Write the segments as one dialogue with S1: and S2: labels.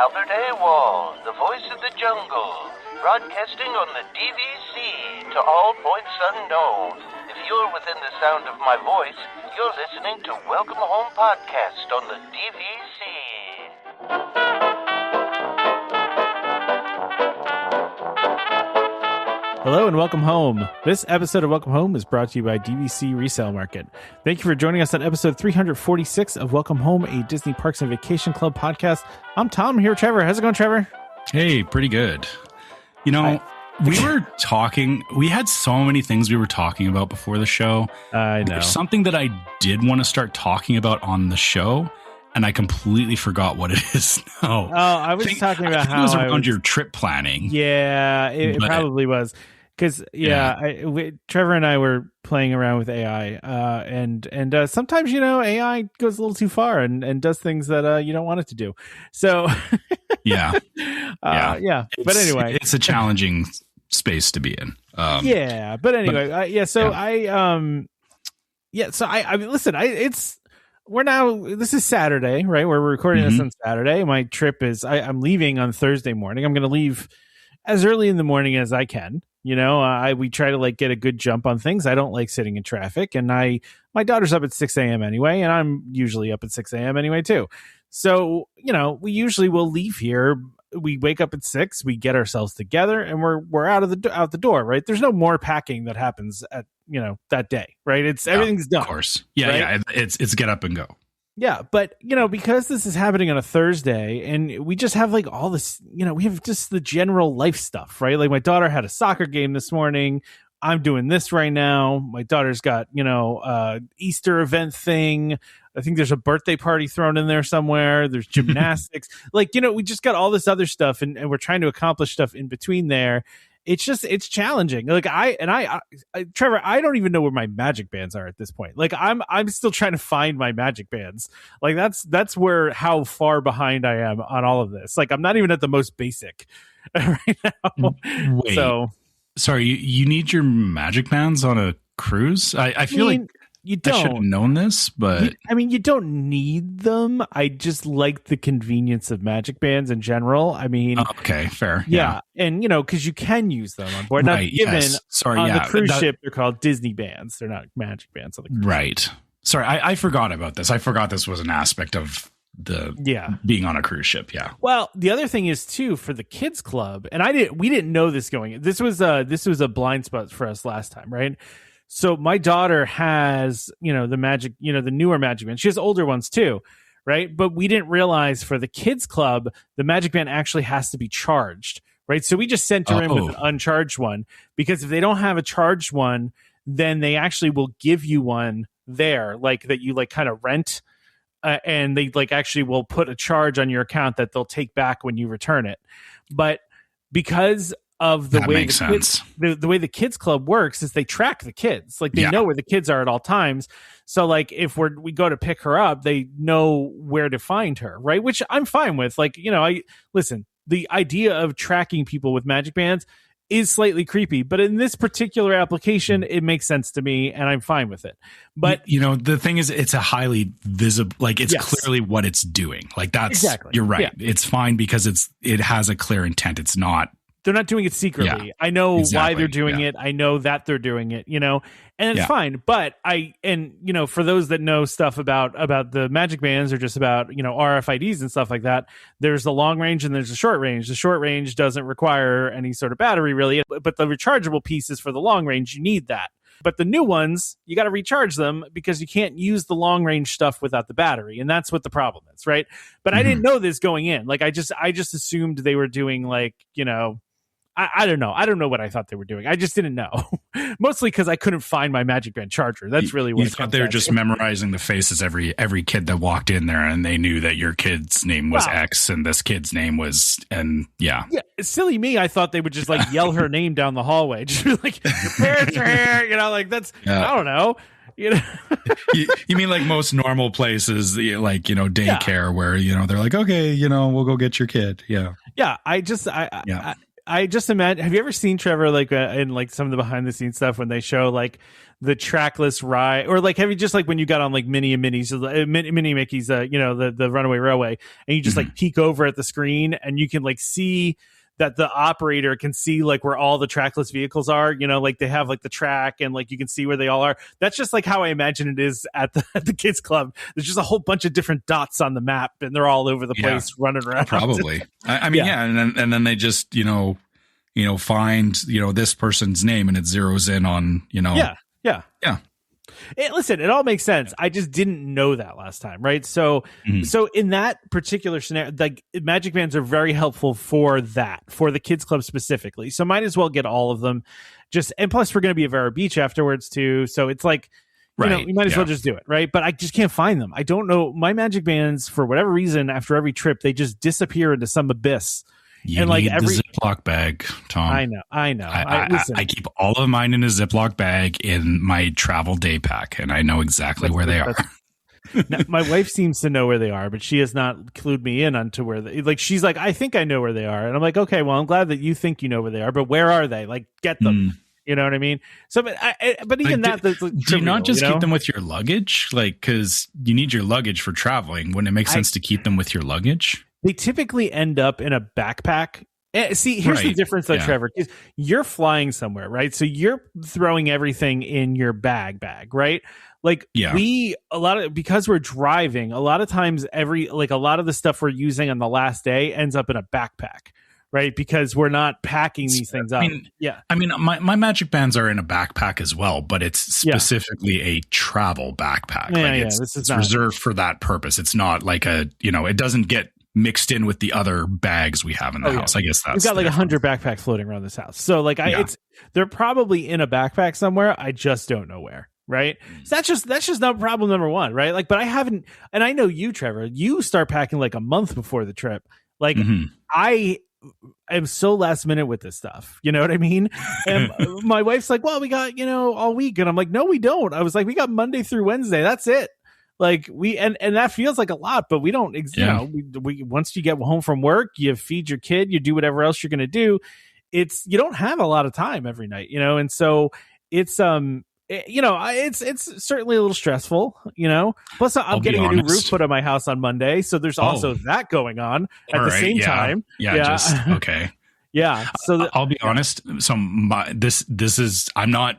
S1: Albert Awol, the voice of the jungle, broadcasting on the DVC to all points unknown. If you're within the sound of my voice, you're listening to Welcome Home Podcast on the DVC.
S2: Hello and welcome home. This episode of Welcome Home is brought to you by DVC Resale Market. Thank you for joining us on episode 346 of Welcome Home, a Disney Parks and Vacation Club podcast. I'm Tom, here with Trevor. How's it going, Trevor?
S3: Hey, pretty good. You know, we had so many things we were talking about before the show.
S2: I know.
S3: There's something that I did want to start talking about on the show, and I completely forgot what it is now.
S2: Oh, I was talking about how
S3: it was around your trip planning.
S2: Yeah, it probably was. Because Trevor and I were playing around with AI, and sometimes AI goes a little too far and does things that you don't want it to do. So
S3: yeah.
S2: But anyway,
S3: it's a challenging space to be in.
S2: But anyway, this is Saturday, right? We're recording this on Saturday. My trip is I'm leaving on Thursday morning. I'm going to leave as early in the morning as I can. We try to get a good jump on things. I don't like sitting in traffic, and my daughter's up at 6 a.m. anyway, and I'm usually up at 6 a.m. anyway too. So, we usually will leave here. We wake up at 6, we get ourselves together, and we're out the door, right? There's no more packing that happens at, that day, right? Everything's done.
S3: Of course. Yeah, right? It's get up and go.
S2: Yeah, but, because this is happening on a Thursday and we just have all this, we have just the general life stuff, right? Like my daughter had a soccer game this morning. I'm doing this right now. My daughter's got, Easter event thing. I think there's a birthday party thrown in there somewhere. There's gymnastics. We just got all this other stuff and we're trying to accomplish stuff in between there. It's challenging. Trevor, I don't even know where my MagicBands are at this point. I'm still trying to find my MagicBands. That's where how far behind I am on all of this. I'm not even at the most basic right now.
S3: Wait, sorry, you need your MagicBands on a cruise? I feel like you don't. I should have known this, but
S2: you don't need them. I just like the convenience of MagicBands in general.
S3: Okay, fair.
S2: Yeah. And because you can use them on board.
S3: Right,
S2: now, given
S3: yes. Sorry,
S2: on the cruise ship, they're called Disney bands. They're not MagicBands on the cruise
S3: right.
S2: ship.
S3: Sorry, I forgot about this. I forgot this was an aspect of being on a cruise ship. Yeah.
S2: Well, the other thing is too for the kids club, and we didn't know this going in. This was a blind spot for us last time, right? So my daughter has, the newer MagicBand. She has older ones too, right? But we didn't realize for the kids club, the MagicBand actually has to be charged, right? So we just sent her in with an uncharged one, because if they don't have a charged one, then they actually will give you one there, that you kind of rent, and they actually will put a charge on your account that they'll take back when you return it. But because of the way the way the kids club works is they track the kids, they know where the kids are at all times. So if we go to pick her up, they know where to find her, right? Which I'm fine with. The idea of tracking people with MagicBands is slightly creepy, but in this particular application, it makes sense to me, and I'm fine with it. But
S3: the thing is, it's a highly visible, clearly what it's doing. That's exactly. You're right. Yeah. It's fine because it has a clear intent. It's not.
S2: They're not doing it secretly. Yeah, I know why they're doing it. I know that they're doing it, and it's fine. But for those that know stuff about the MagicBands or just about, RFIDs and stuff like that, there's the long range and there's the short range. The short range doesn't require any sort of battery really, but the rechargeable piece is for the long range. You need that. But the new ones, you got to recharge them because you can't use the long range stuff without the battery. And that's what the problem is. Right. But I didn't know this going in. I just assumed they were doing I don't know. I don't know what I thought they were doing. I just didn't know. Mostly because I couldn't find my MagicBand charger. That's really what
S3: you thought they were just memorizing the faces every kid that walked in there, and they knew that your kid's name was X and this kid's name was, and yeah.
S2: Silly me. I thought they would just yell her name down the hallway. Just your parents are here. That's I don't know.
S3: You mean most normal places, daycare where they're okay, we'll go get your kid. Yeah.
S2: Yeah. I just imagine, have you ever seen, Trevor, like in like some of the behind the scenes stuff when they show like the trackless ride, or like have you just like when you got on like Minnie and Minnie's, Minnie Mickey's, the Runaway Railway, and you just like peek over at the screen and you can like see that the operator can see like where all the trackless vehicles are, like they have like the track and like you can see where they all are. That's just like how I imagine it is at the kids club. There's just a whole bunch of different dots on the map and they're all over the place running around.
S3: Probably. I mean, and then they just, find, this person's name and it zeroes in on,
S2: Yeah. Listen, it all makes sense. I just didn't know that last time, right? So in that particular scenario, like MagicBands are very helpful for that, for the kids club specifically. So might as well get all of them. And plus we're going to be at Vero Beach afterwards too. So it's like, you might as well just do it, right? But I just can't find them. I don't know. My MagicBands, for whatever reason, after every trip, they just disappear into some abyss.
S3: You and need the Ziploc bag, Tom.
S2: I know.
S3: I keep all of mine in a Ziploc bag in my travel day pack, and I know exactly where they are.
S2: Now, my wife seems to know where they are, but she has not clued me in onto where they. Like she's like, I think I know where they are, and I'm like, okay, well, I'm glad that you think you know where they are, but where are they? Like, get them. You know what I mean? So, but even
S3: like, do you not just keep them with your luggage? Like, because you need your luggage for traveling. Wouldn't it make sense to keep them with your luggage?
S2: They typically end up in a backpack. See, here's the difference though, Trevor. Is you're flying somewhere, right? So you're throwing everything in your bag, right? Like because we're driving, a lot of times a lot of the stuff we're using on the last day ends up in a backpack, right? Because we're not packing these things up.
S3: I mean, my MagicBands are in a backpack as well, but it's specifically a travel backpack. It's reserved for that purpose. It's not like it doesn't get mixed in with the other bags we have in the house. I guess that's,
S2: we've got like 100 backpacks floating around this house. So like they're probably in a backpack somewhere. I just don't know where. Right. So that's just not problem number one. Right. Like, but I haven't, and I know you, Trevor, you start packing like a month before the trip. Like I am so last minute with this stuff. You know what I mean? And my wife's like, well, we got, all week. And I'm like, no, we don't. I was like, we got Monday through Wednesday. That's it. Like and that feels like a lot, but we don't, we once you get home from work, you feed your kid, you do whatever else you're going to do. You don't have a lot of time every night, and so it's, it's certainly a little stressful, plus I'm getting a new roof put on my house on Monday. So there's also that going on at the same time.
S3: Okay.
S2: Yeah. So
S3: I'll be honest. So this is, I'm not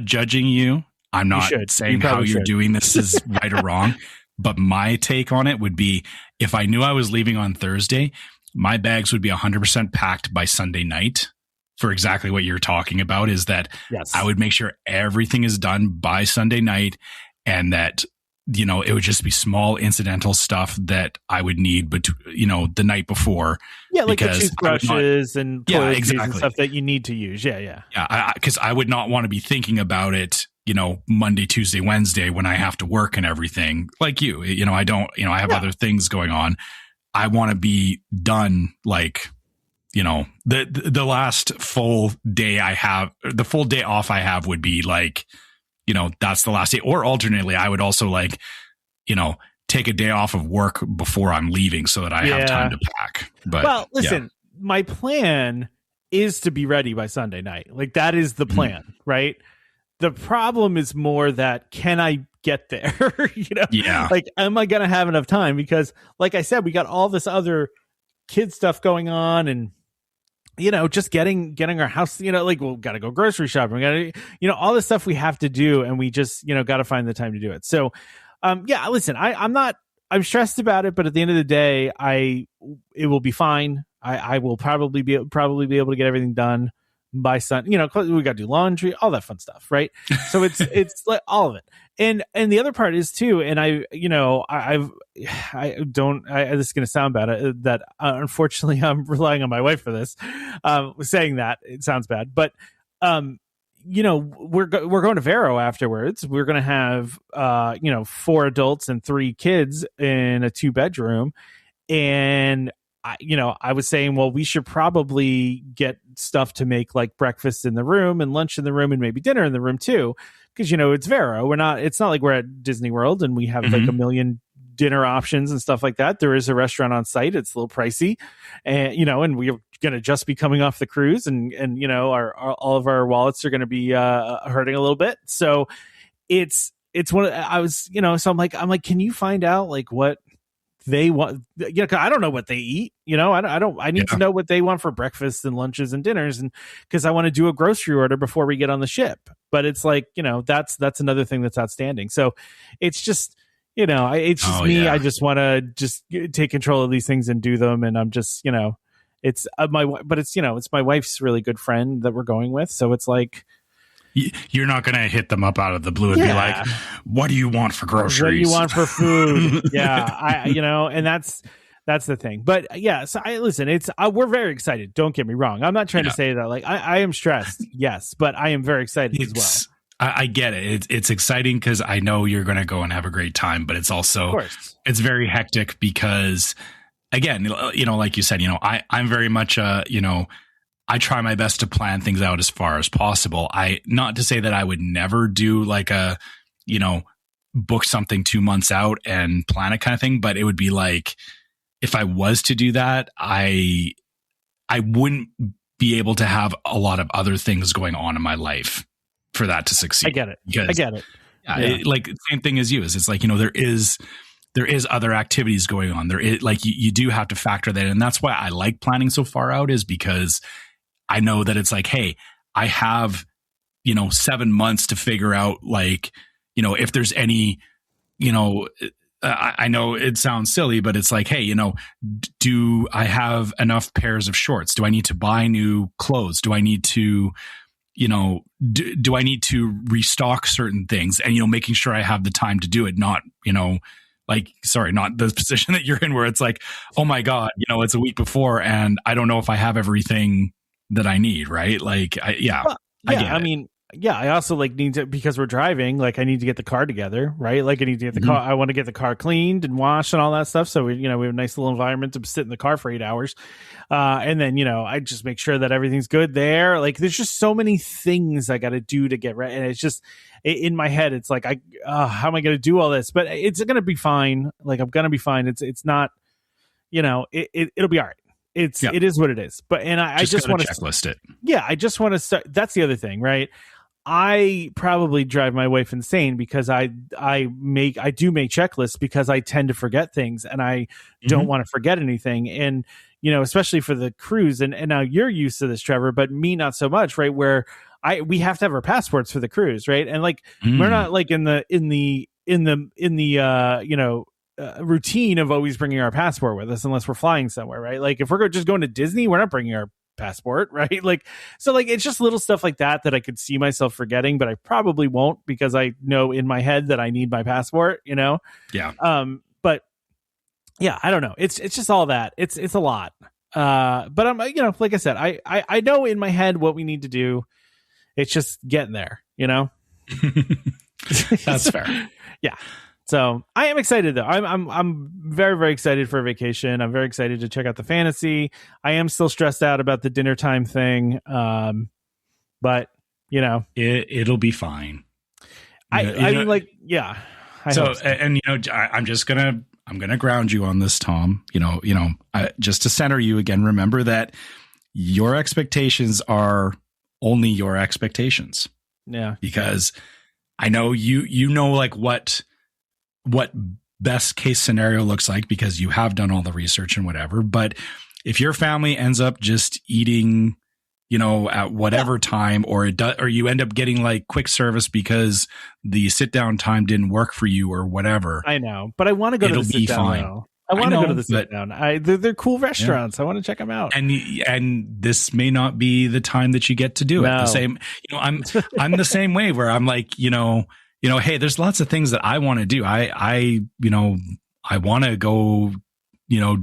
S3: judging you. I'm not saying how you're doing this is right or wrong, but my take on it would be if I knew I was leaving on Thursday, my bags would be 100% packed by Sunday night for exactly what you're talking about, is that I would make sure everything is done by Sunday night and that, it would just be small incidental stuff that I would need, but the night before.
S2: Yeah. Like the toothbrushes and toiletries and stuff that you need to use. Yeah.
S3: Because I would not want to be thinking about it, Monday, Tuesday, Wednesday when I have to work and everything like you, I don't, I have other things going on. I want to be done. Like, the last full day I have, the full day off I have would be like, that's the last day. Or alternately, I would also like, take a day off of work before I'm leaving so that I have time to pack. But
S2: listen, my plan is to be ready by Sunday night. Like that is the plan, right? The problem is more that can I get there? Like, am I going to have enough time? Because like I said, we got all this other kid stuff going on and, just getting our house, like we've got to go grocery shopping. We got to, all this stuff we have to do. And we just, got to find the time to do it. So, listen, I'm stressed about it, but at the end of the day, it will be fine. I will probably be able to get everything done by Sunday. We got to do laundry, all that fun stuff, right? So it's like all of it. And the other part is too, and this is going to sound bad, that unfortunately I'm relying on my wife for this, saying that it sounds bad, but we're going to Vero afterwards. We're going to have 4 adults and 3 kids in a 2-bedroom, and I was saying, well, we should probably get stuff to make like breakfast in the room and lunch in the room and maybe dinner in the room too. Because, it's Vero. It's not like we're at Disney World and we have like a million dinner options and stuff like that. There is a restaurant on site. It's a little pricey, and and we're going to just be coming off the cruise, and our all of our wallets are going to be hurting a little bit. So it's one of, I was, so I'm like, can you find out like what they want? I don't know what they eat. I need to know what they want for breakfasts and lunches and dinners, and because I want to do a grocery order before we get on the ship. But it's like, that's another thing that's outstanding. So it's just, it's just me. I just want to just take control of these things and do them. And I'm just, it's it's my wife's really good friend that we're going with. So it's like,
S3: you're not going to hit them up out of the blue and be like, what do you want for groceries?
S2: What do you want for food? And that's the thing. But so we're very excited. Don't get me wrong. I'm not trying to say that like I am stressed. Yes, but I am very excited as well.
S3: I get it. It's exciting because I know you're going to go and have a great time, but it's also, it's very hectic because, again, like you said, I'm very much, I try my best to plan things out as far as possible. Not to say that I would never do like a, book something 2 months out and plan it kind of thing, but it would be like, if I was to do that, I wouldn't be able to have a lot of other things going on in my life for that to succeed.
S2: I get it. Yeah.
S3: Like same thing as you is it's like, there is other activities going on. There is like, you do have to factor that in. And that's why I like planning so far out, is because I know that it's like, hey, I have, 7 months to figure out like, if there's any, I know it sounds silly, but it's like, hey, do I have enough pairs of shorts? Do I need to buy new clothes? Do I need to, do I need to restock certain things? And, making sure I have the time to do it, not, not the position that you're in where it's like, oh my God, it's a week before and I don't know if I have everything that I need. Right. Like, I
S2: also like need to, because we're driving, like I need to get the car together, right? Like I need to get the car. I want to get the car cleaned and washed and all that stuff. So we have a nice little environment to sit in the car for 8 hours. And then, I just make sure that everything's good there. Like there's just so many things I got to do to get ready. And it's just in my head, it's like, how am I going to do all this? But it's going to be fine. Like I'm going to be fine. It's not, it'll be all right. It is what it is. But, and I just want to
S3: checklist it.
S2: Yeah. I just want to start. That's the other thing, right? I probably drive my wife insane because I do make checklists because I tend to forget things and I don't want to forget anything. And, especially for the cruise and now you're used to this, Trevor, but me, not so much, right? Where we have to have our passports for the cruise. Right. And like, we're not like in the routine of always bringing our passport with us unless we're flying somewhere. Right. Like if we're just going to Disney, we're not bringing our passport, right? Like, so like, it's just little stuff like that I could see myself forgetting, but I probably won't because I know in my head that I need my passport, Yeah. But yeah, I don't know. It's just all that. It's a lot. But I'm, like I said, I know in my head what we need to do. It's just getting there,
S3: That's fair.
S2: Yeah. So I am excited though. I'm very, very excited for a vacation. I'm very excited to check out the fantasy. I am still stressed out about the dinner time thing. But
S3: it'll be fine.
S2: I'm
S3: gonna ground you on this, Tom. Just to center you again, remember that your expectations are only your expectations.
S2: Yeah.
S3: Because I know you know like what best case scenario looks like because you have done all the research and whatever. But if your family ends up just eating, at whatever time, or you end up getting like quick service because the sit down time didn't work for you or whatever.
S2: I know, but I want to go to the sit down though. I want to go to the sit down. They're cool restaurants. I want to check them out.
S3: And this may not be the time that you get to do it. The same, I'm the same way where I'm like, hey, there's lots of things that I want to do. I want to go,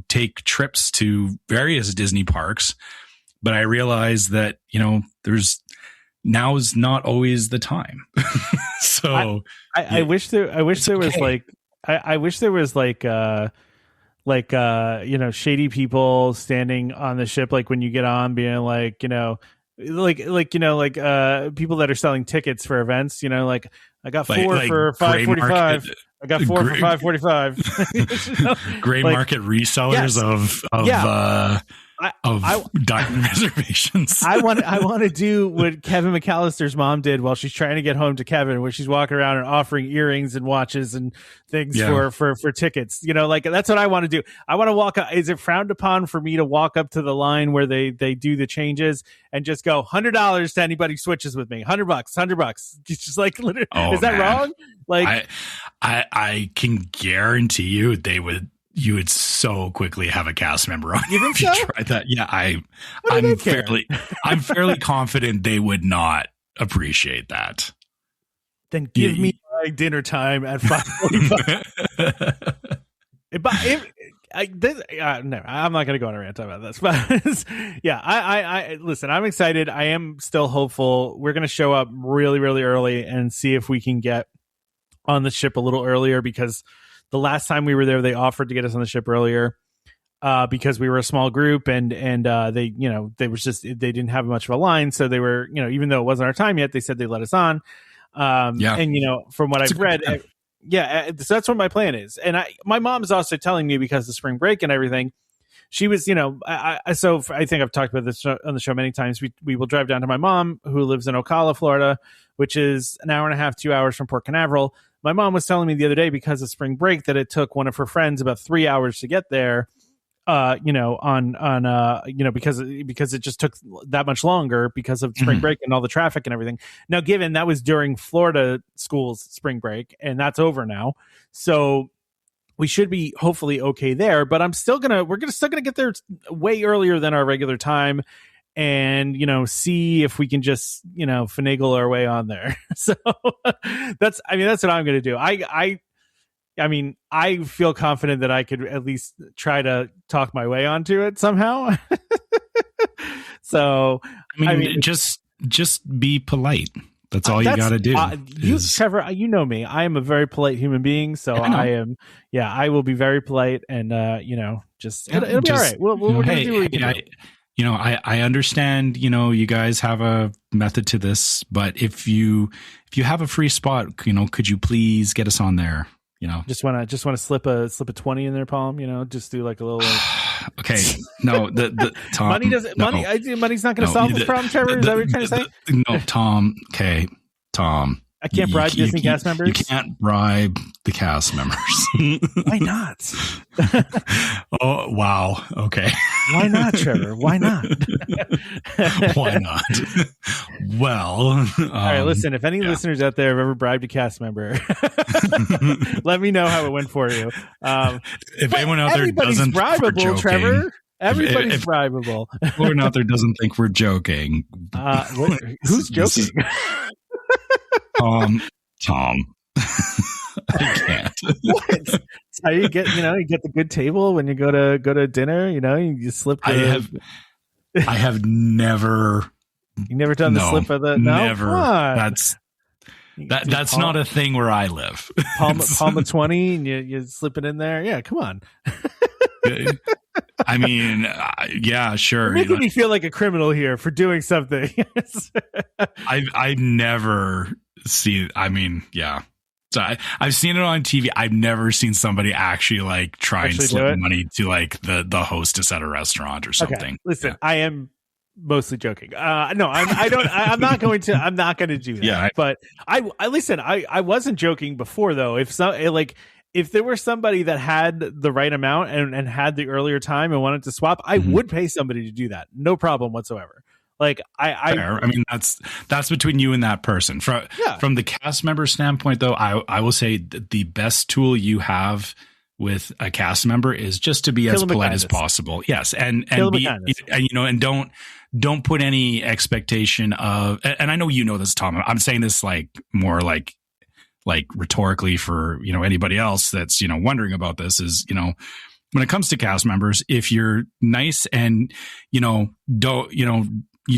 S3: take trips to various Disney parks, but I realize that, now is not always the time. So
S2: I wish there was shady people standing on the ship, like when you get on being like, people that are selling tickets for events, like I got four
S3: like
S2: for $5.45. I got four for $5.45.
S3: Gray market resellers of dining reservations.
S2: I want to do what Kevin McAllister's mom did while she's trying to get home to Kevin, where she's walking around and offering earrings and watches and things for tickets. That's what I want to do. I want to walk up. Is it frowned upon for me to walk up to the line where they do the changes and just go $100 to anybody who switches with me? $100. It's just like, literally, is that wrong? Like,
S3: I can guarantee you you would so quickly have a cast member on.
S2: You think so?
S3: Try that. Yeah, I'm fairly confident they would not appreciate that.
S2: Then give me my dinner time at 5:45. No, I'm not going to go on a rant about this, but I listen, I'm excited. I am still hopeful. We're going to show up really, really early and see if we can get on the ship a little earlier, because the last time we were there, they offered to get us on the ship earlier because we were a small group, and they didn't have much of a line, so they were, even though it wasn't our time yet, they said they let us on. And from what I've read, so that's what my plan is. And my mom is also telling me, because of spring break and everything, she was, so I think I've talked about this on the show many times. We will drive down to my mom, who lives in Ocala, Florida, which is an hour and a half, 2 hours from Port Canaveral. My mom was telling me the other day, because of spring break, that it took one of her friends about 3 hours to get there, because it just took that much longer because of spring break and all the traffic and everything. Now, given that was during Florida school's spring break, and that's over now, so we should be hopefully okay there. But we're still gonna get there way earlier than our regular time, and see if we can just finagle our way on there. So that's what I'm going to do. I feel confident that I could at least try to talk my way onto it somehow. So
S3: just be polite. That's all you got to do.
S2: Trevor, you know me. I am a very polite human being, so I am. Yeah, I will be very polite, and it'll be all right. We're going to do what we can do.
S3: I understand, you guys have a method to this, but if you have a free spot, could you please get us on there?
S2: Just want to slip a 20 in their palm, just do like a little.
S3: Okay. No, the Tom,
S2: money's not going to solve this problem, Trevor. Is that what you're trying to say?
S3: No, Tom. Okay. Tom.
S2: I can't bribe Disney cast members?
S3: You can't bribe the cast members.
S2: Why not?
S3: Oh, wow. Okay.
S2: Why not, Trevor? Why not?
S3: Why not? Well.
S2: All right, listen, if any listeners out there have ever bribed a cast member, let me know how it went for you.
S3: If anyone out there doesn't think we're joking,
S2: Trevor. Everybody's bribable.
S3: Everyone out there doesn't think we're joking.
S2: Who's joking?
S3: Tom. I can't.
S2: What? That's how you get, you get the good table when you go to dinner. You slip. I
S3: have never.
S2: You never done the slip of the.
S3: Never.
S2: No?
S3: That's not a thing where I live.
S2: Palm of 20, and you slip it in there. Yeah, come on.
S3: I mean, yeah, sure.
S2: You're making me feel like a criminal here for doing something.
S3: I've never seen. I mean, yeah. So I've seen it on TV. I've never seen somebody actually try and slip money to the hostess at a restaurant or something.
S2: Okay. Listen, I am mostly joking. No, I'm not going to. I'm not going to do that. Yeah, but I listen. I wasn't joking before though. If there were somebody that had the right amount and had the earlier time and wanted to swap, I would pay somebody to do that. No problem whatsoever.
S3: I mean, that's between you and that person. From the cast member standpoint, though, I will say the best tool you have with a cast member is just to be as polite as possible. Yes, and be, and don't put any expectation of. And I know you know this, Tom. I'm saying this more like rhetorically for anybody else that's wondering about this is when it comes to cast members, if you're nice and you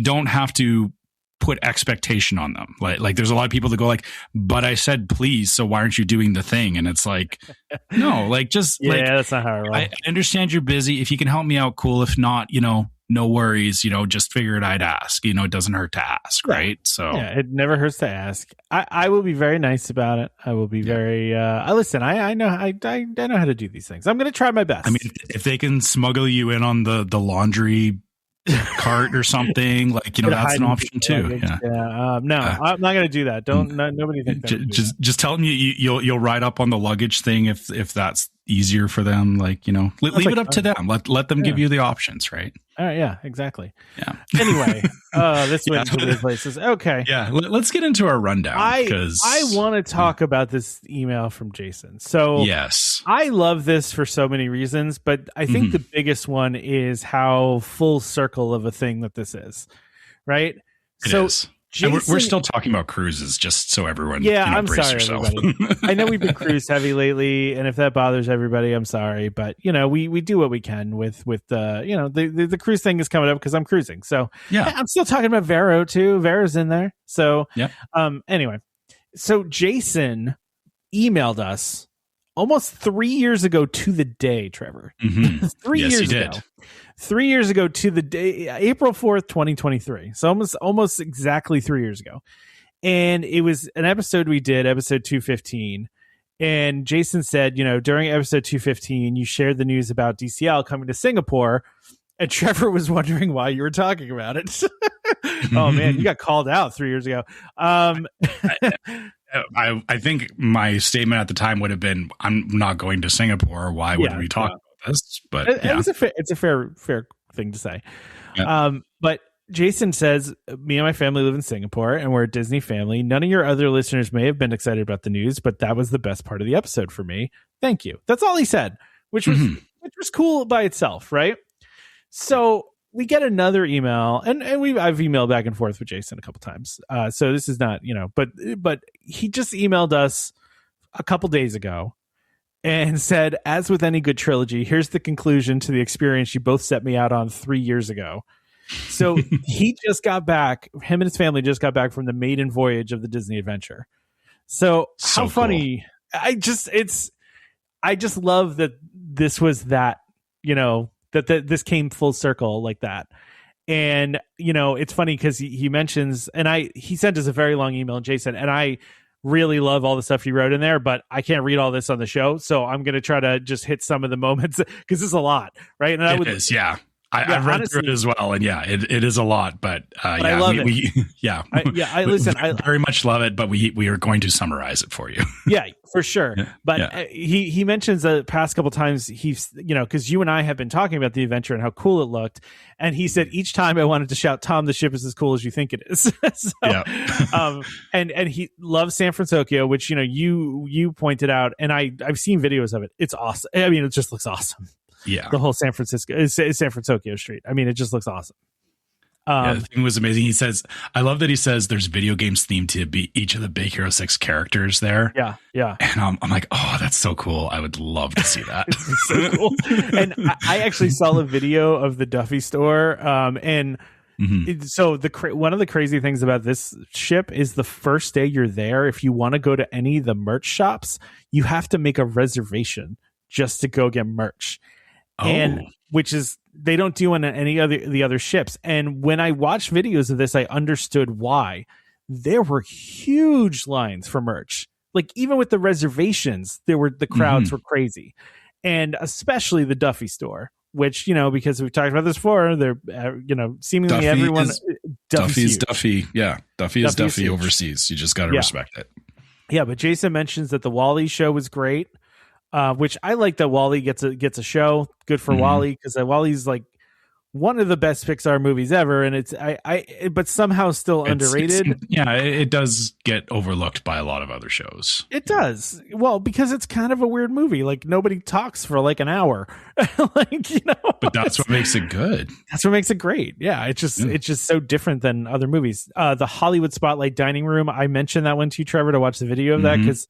S3: don't have to put expectation on them. Like there's a lot of people that go but I said please, so why aren't you doing the thing? And it's no, just
S2: that's not how it works.
S3: I understand you're busy. If you can help me out, cool. If not, no worries, just figured I'd ask. It doesn't hurt to ask, right? So
S2: yeah, it never hurts to ask. I will be very nice about it. I will be very listen, I know I know how to do these things. I'm going to try my best.
S3: I mean, if they can smuggle you in on the laundry cart or something, like, that's an option too.
S2: No, I'm not going to do that. Nobody think that.
S3: Just tell them you'll ride up on the luggage thing if that's easier for them. Like, leave it up to them. Let them give you the options, right?
S2: All right, yeah, exactly.
S3: Yeah.
S2: Anyway, this went to weird places. Okay.
S3: Yeah, let's get into our rundown.
S2: I want to talk about this email from Jason. So
S3: yes,
S2: I love this for so many reasons, but I think the biggest one is how full circle of a thing that this is, right?
S3: It is. Jason, and we're still talking about cruises, just so everyone.
S2: I'm
S3: brace
S2: sorry,
S3: yourself.
S2: everybody. I know we've been cruise heavy lately, and if that bothers everybody, I'm sorry, but we do what we can with the cruise thing is coming up because I'm cruising. So yeah, I'm still talking about Vero too. Vero's in there. So
S3: yeah.
S2: Anyway, so Jason emailed us almost 3 years ago to the day, Trevor. 3 years ago. 3 years ago to the day, April 4th, 2023. So almost exactly 3 years ago. And it was an episode we did, episode 215. And Jason said, during episode 215, you shared the news about DCL coming to Singapore. And Trevor was wondering why you were talking about it. Oh, man, you got called out 3 years ago.
S3: I think my statement at the time would have been, I'm not going to Singapore. Why would we talk about this? But
S2: it's a fair thing to say.
S3: Yeah.
S2: But Jason says, me and my family live in Singapore and we're a Disney family. None of your other listeners may have been excited about the news, but that was the best part of the episode for me. Thank you. That's all he said, which was cool by itself. Right. So we get another email and I've emailed back and forth with Jason a couple times. So this is not, but he just emailed us a couple days ago and said, as with any good trilogy, here's the conclusion to the experience you both set me out on 3 years ago. So he just got back. Him and his family just got back from the maiden voyage of the Disney adventure. So how funny. I just love that this was that, that this came full circle like that. And, it's funny because he mentions, and he sent us a very long email, Jason, and I really love all the stuff he wrote in there, but I can't read all this on the show. So I'm going to try to just hit some of the moments because it's a lot. Right. And
S3: it is. Yeah. I've read through it as well, and yeah, it is a lot, but
S2: I love it.
S3: I very much love it, but we are going to summarize it for you.
S2: Yeah, for sure. But he mentions the past couple times he's because you and I have been talking about the adventure and how cool it looked, and he said each time I wanted to shout, "Tom, the ship is as cool as you think it is." And he loves San Francisco, which you pointed out, and I've seen videos of it. It's awesome. I mean, it just looks awesome.
S3: Yeah,
S2: the whole San Francisco Street. I mean, it just looks awesome.
S3: The thing was amazing. He says, I love that he says there's video games themed to be each of the Big Hero 6 characters there.
S2: Yeah.
S3: And I'm like, oh, that's so cool. I would love to see that.
S2: It's so cool. And I actually saw a video of the Duffy store. So one of the crazy things about this ship is the first day you're there, if you want to go to any of the merch shops, you have to make a reservation just to go get merch. And which is they don't do on any other the other ships. And when I watched videos of this, I understood why. There were huge lines for merch. Like even with the reservations, the crowds were crazy, and especially the Duffy store, which because we've talked about this before. They're seemingly
S3: Duffy
S2: everyone
S3: Duffy's Duffy. Yeah, Duffy is Duffy overseas. You just got to respect it.
S2: Yeah, but Jason mentions that the Wall-E show was great. Which I like that Wall-E gets a show. Good for Wall-E because Wall-E's like one of the best Pixar movies ever, and it's but somehow still underrated.
S3: It does get overlooked by a lot of other shows.
S2: It does. Well, because it's kind of a weird movie. Like nobody talks for like an hour.
S3: But that's what makes it good.
S2: That's what makes it great. Yeah, it's just so different than other movies. The Hollywood Spotlight Dining Room. I mentioned that one to you, Trevor, to watch the video of that because.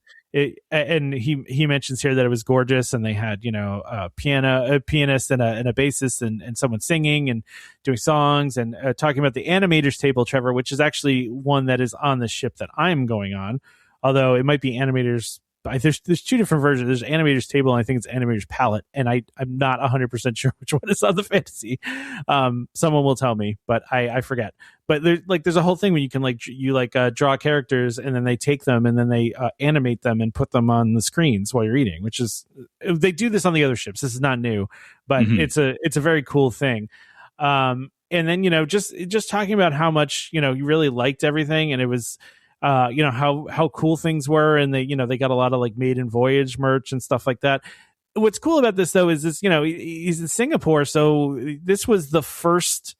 S2: And he mentions here that it was gorgeous, and they had a pianist and a bassist and someone singing and doing songs and talking about the animators table, Trevor, which is actually one that is on the ship that I'm going on, although it might be animators there's two different versions. There's Animator's Table, and I think it's Animator's Palette, and I'm not 100% sure which one is on the fantasy. Someone will tell me, but I forget. But there's a whole thing where you can draw characters, and then they take them and then they animate them and put them on the screens while you're eating, which is, they do this on the other ships. This is not new, but it's a very cool thing. And then, just talking about how much, you really liked everything, and it was, how cool things were, and they got a lot of like Maiden Voyage merch and stuff like that. What's cool about this though is this, he's in Singapore, so this was the first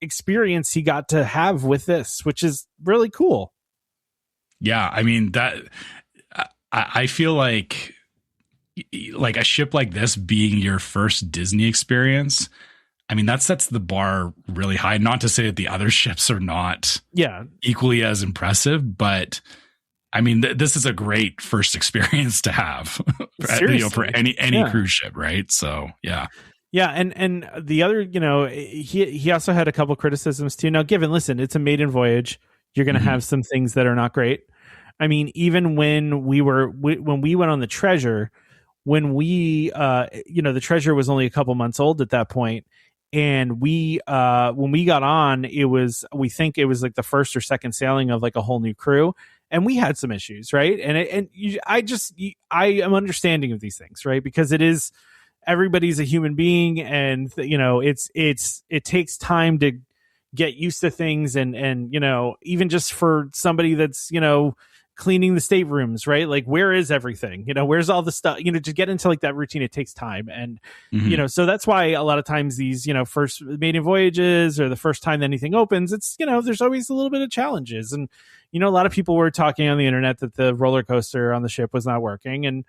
S2: experience he got to have with this, which is really cool.
S3: Yeah, I mean, that I feel like a ship like this being your first Disney experience, I mean, that sets the bar really high. Not to say that the other ships are not equally as impressive, but I mean, this is a great first experience to have for any cruise ship, right? So, yeah.
S2: Yeah, and the other, he also had a couple criticisms too. Now, listen, it's a maiden voyage. You're going to have some things that are not great. I mean, even when we went on the Treasure, when the Treasure was only a couple months old at that point, and when we got on, we think it was like the first or second sailing of like a whole new crew, and we had some issues, right? I am understanding of these things, right? Because it is, everybody's a human being, and it takes time to get used to things, and even just for somebody that's cleaning the staterooms, right? Like, where is everything? Where's all the stuff? To get into like that routine, it takes time, and so that's why a lot of times these first maiden voyages, or the first time that anything opens, it's there's always a little bit of challenges, and a lot of people were talking on the internet that the roller coaster on the ship was not working, and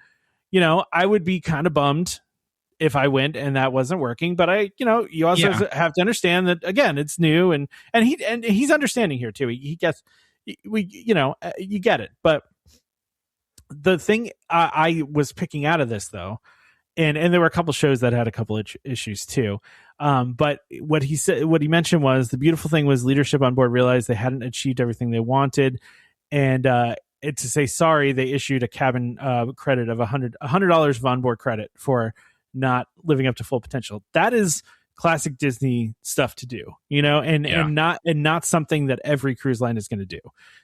S2: I would be kind of bummed if I went and that wasn't working, but you also have to understand that, again, it's new, and he's understanding here too. He gets, you get it. But the thing I was picking out of this though, and there were a couple shows that had a couple of issues too. But what he mentioned was, the beautiful thing was leadership on board realized they hadn't achieved everything they wanted, and to say sorry, they issued a cabin credit of $100 of onboard credit for not living up to full potential. That is classic Disney stuff to do, and not something that every cruise line is going to do.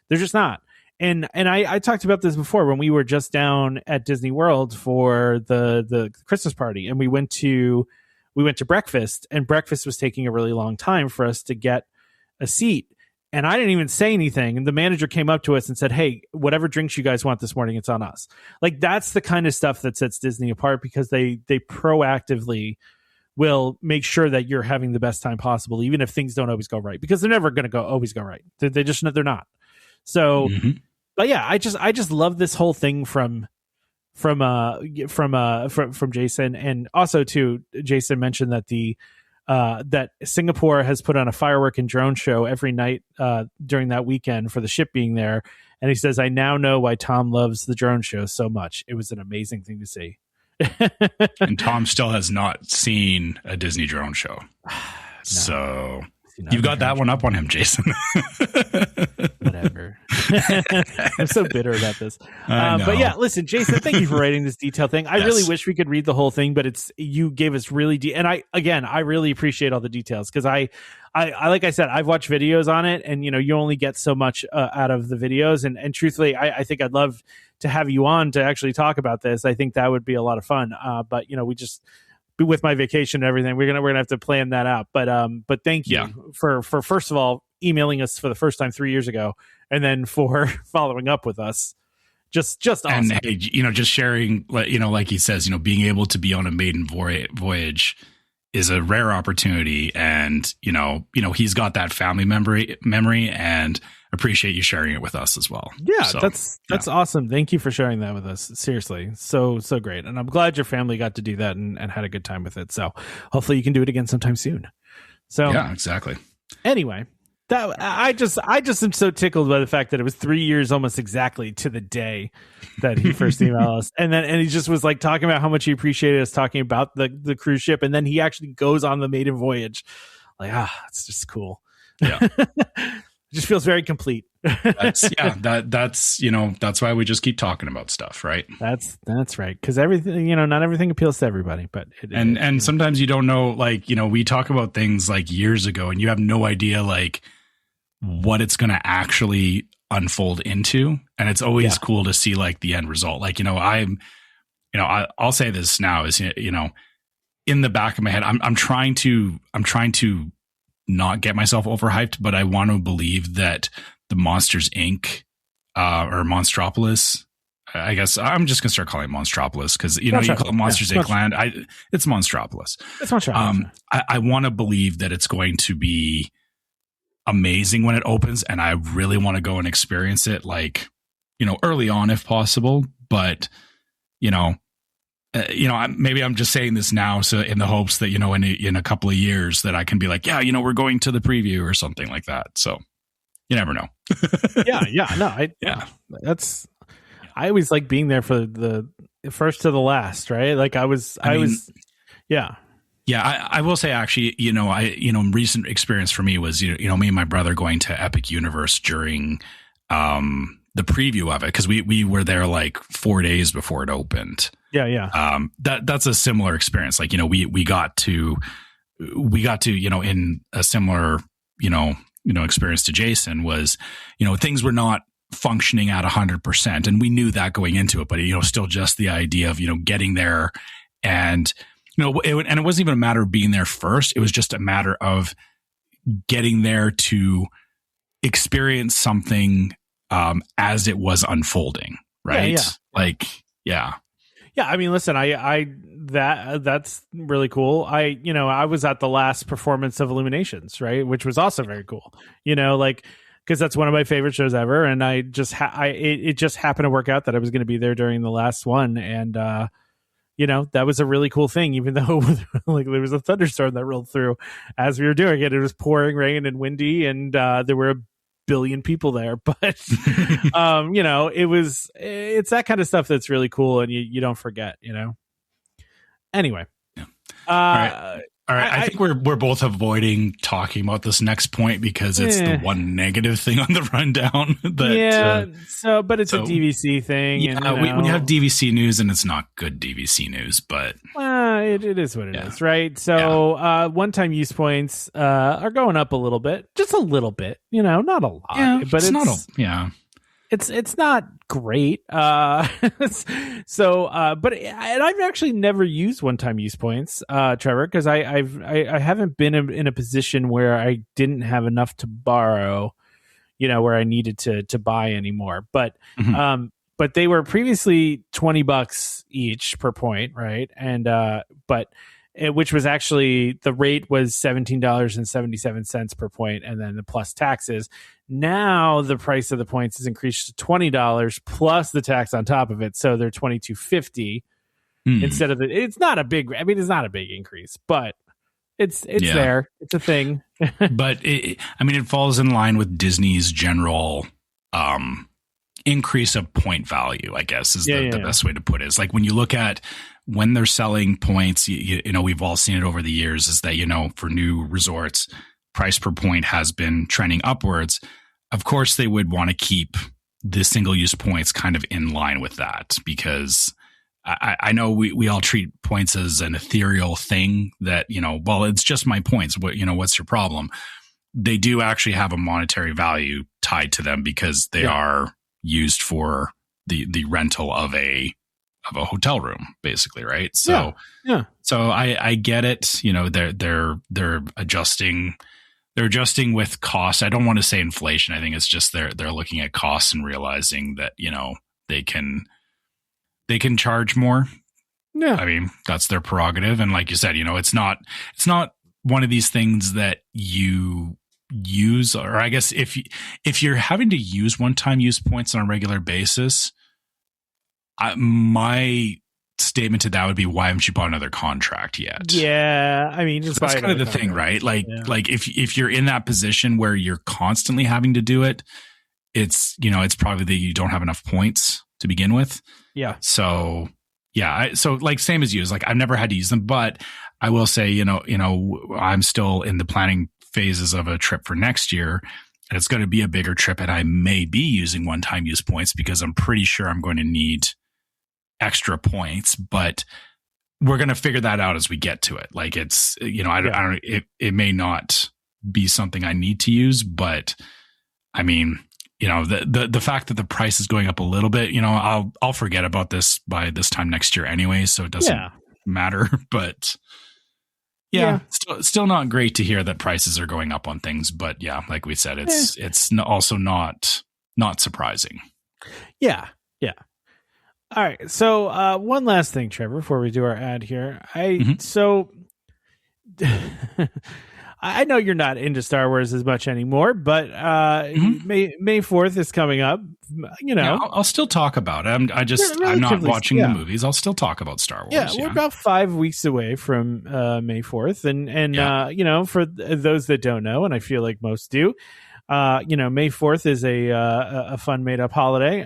S2: They're just not. And I talked about this before when we were just down at Disney World for the Christmas party, and we went to breakfast, and breakfast was taking a really long time for us to get a seat. And I didn't even say anything. And the manager came up to us and said, "Hey, whatever drinks you guys want this morning, it's on us." Like, that's the kind of stuff that sets Disney apart, because they proactively will make sure that you're having the best time possible, even if things don't always go right, because they're never going to always go right. They're not. So, but yeah, I just love this whole thing from Jason. And also too, Jason mentioned that that Singapore has put on a firework and drone show every night during that weekend for the ship being there. And he says, "I now know why Tom loves the drone show so much. It was an amazing thing to see."
S3: And Tom still has not seen a Disney drone show. No. So you've got that one up on him, Jason.
S2: Whatever. I'm so bitter about this. But yeah, listen, Jason, thank you for writing this detailed thing. I really wish we could read the whole thing, but you gave us really and I really appreciate all the details, because I like I said, I've watched videos on it, and you only get so much out of the videos, and truthfully, I think I'd love to have you on to actually talk about this. I think that would be a lot of fun. But we just, with my vacation and everything, we're gonna have to plan that out. But thank you for first of all emailing us for the first time 3 years ago, and then for following up with us. Just awesome.
S3: And hey, just sharing, like he says, being able to be on a maiden voyage is a rare opportunity, and he's got that family memory, and appreciate you sharing it with us as well.
S2: Yeah, so, that's awesome. Thank you for sharing that with us. Seriously, so great, and I'm glad your family got to do that and had a good time with it. So hopefully you can do it again sometime soon. So
S3: yeah, exactly.
S2: Anyway, that I just am so tickled by the fact that it was 3 years almost exactly to the day that he first emailed us, and he just was like talking about how much he appreciated us talking about the cruise ship, and then he actually goes on the maiden voyage. Like, it's just cool.
S3: Yeah.
S2: just feels very complete.
S3: That's that's why we just keep talking about stuff, right?
S2: That's right. Because everything, not everything appeals to everybody, but
S3: sometimes you don't know, like, we talk about things like years ago and you have no idea like what it's going to actually unfold into. And it's always cool to see like the end result. Like, I'll say this now is, in the back of my head, I'm trying to not get myself overhyped, but I want to believe that the Monsters Inc. Or Monstropolis, I guess I'm just gonna start calling it Monstropolis because you call it Monsters Inc. Land. It's Monstropolis.
S2: It's Monstropolis.
S3: I want to believe that it's going to be amazing when it opens, and I really want to go and experience it, like, early on if possible. But maybe I'm just saying this now, so in the hopes that in a couple of years that I can be like, we're going to the preview or something like that. So you never know.
S2: I always like being there for the first to the last, right? Like I was.
S3: Yeah, I will say actually, recent experience for me was, me and my brother going to Epic Universe during the preview of it, because we were there like 4 days before it opened. That's a similar experience. Like, we got to, in a similar, experience to Jason was, things were not functioning at 100%. And we knew that going into it, but, still just the idea of, getting there and, and it wasn't even a matter of being there first. It was just a matter of getting there to experience something as it was unfolding. Right.
S2: Yeah. I mean, listen, that's really cool. I was at the last performance of Illuminations, right, which was also very cool. Because that's one of my favorite shows ever, and I just it just happened to work out that I was going to be there during the last one, and that was a really cool thing. Even though like there was a thunderstorm that rolled through as we were doing it, it was pouring rain and windy, and there were a billion people there, but it's that kind of stuff that's really cool, and you don't forget. Anyway,
S3: all right. I think we're both avoiding talking about this next point because it's the one negative thing on the rundown.
S2: But it's a DVC thing.
S3: Yeah, we have DVC news, and it's not good DVC news, but
S2: it is what it is, right? So one-time use points are going up a little bit, just a little bit. Not a lot, but it's not. It's not great. But I've actually never used one-time use points, Trevor, because I haven't been in a position where I didn't have enough to borrow, where I needed to buy anymore. But but they were previously $20 each per point, right? And which was actually, the rate was $17.77 per point, and then the plus taxes. Now the price of the points is increased to $20 plus the tax on top of it, so they're $22.50 instead of it's not a big increase, but it's there. It's a thing.
S3: But it falls in line with Disney's general increase of point value, I guess is the best way to put it. It's like when you look at when they're selling points, we've all seen it over the years, is that, for new resorts, price per point has been trending upwards. Of course, they would want to keep the single-use points kind of in line with that, because I know we all treat points as an ethereal thing that, it's just my points. What's your problem? They do actually have a monetary value tied to them because they are used for the rental of a hotel room, basically, right? So so I get it. They're adjusting. They're adjusting with costs. I don't want to say inflation. I think it's just they're looking at costs and realizing that they can charge more. Yeah, I mean, that's their prerogative. And like you said, it's not one of these things that you use, or I guess if you're having to use one-time use points on a regular basis, my statement to that would be, why haven't you bought another contract yet?
S2: Yeah, I mean, just
S3: that's kind of the thing, right? Like if you're in that position where you're constantly having to do it, it's probably that you don't have enough points to begin with.
S2: Yeah.
S3: So so like same as you, is like I've never had to use them, but I will say, I'm still in the planning phases of a trip for next year, and it's going to be a bigger trip, and I may be using one-time use points because I'm pretty sure I'm going to need extra points, but we're going to figure that out as we get to it. Like it's, I don't, it may not be something I need to use, but I mean, the fact that the price is going up a little bit, I'll forget about this by this time next year anyway, so it doesn't matter. But still not great to hear that prices are going up on things. But yeah, like we said, it's also not surprising. Yeah.
S2: All right. So one last thing, Trevor, before we do our ad here. I know you're not into Star Wars as much anymore, but May 4th is coming up.
S3: I'll still talk about it. I'm not watching the movies. I'll still talk about Star Wars.
S2: Yeah, we're about 5 weeks away from May 4th, and for those that don't know, and I feel like most do, May 4th is a fun made up holiday.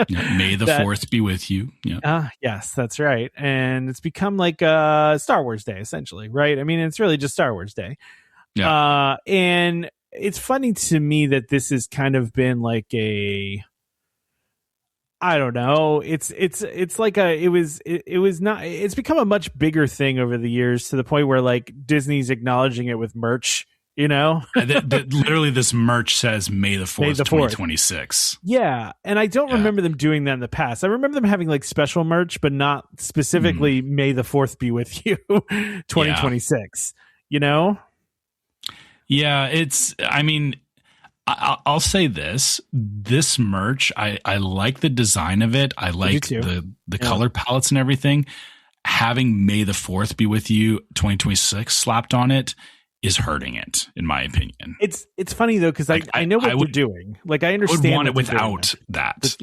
S3: May the 4th be with you. Yeah.
S2: Yes, that's right. And it's become like Star Wars Day, essentially, right? I mean, it's really just Star Wars Day.
S3: Yeah.
S2: And it's funny to me that this has kind of been like I don't know. It's become a much bigger thing over the years, to the point where like Disney's acknowledging it with merch.
S3: Literally this merch says May the 4th, 2026.
S2: Yeah. And I don't remember them doing that in the past. I remember them having like special merch, but not specifically May the 4th be with you 2026, Yeah.
S3: I'll say this merch, I like the design of it. I like the color palettes and everything. Having May the 4th be with you 2026 slapped on it is hurting it, in my opinion.
S2: It's funny though, because I know what they're doing. Like I understand.
S3: I would want it without that.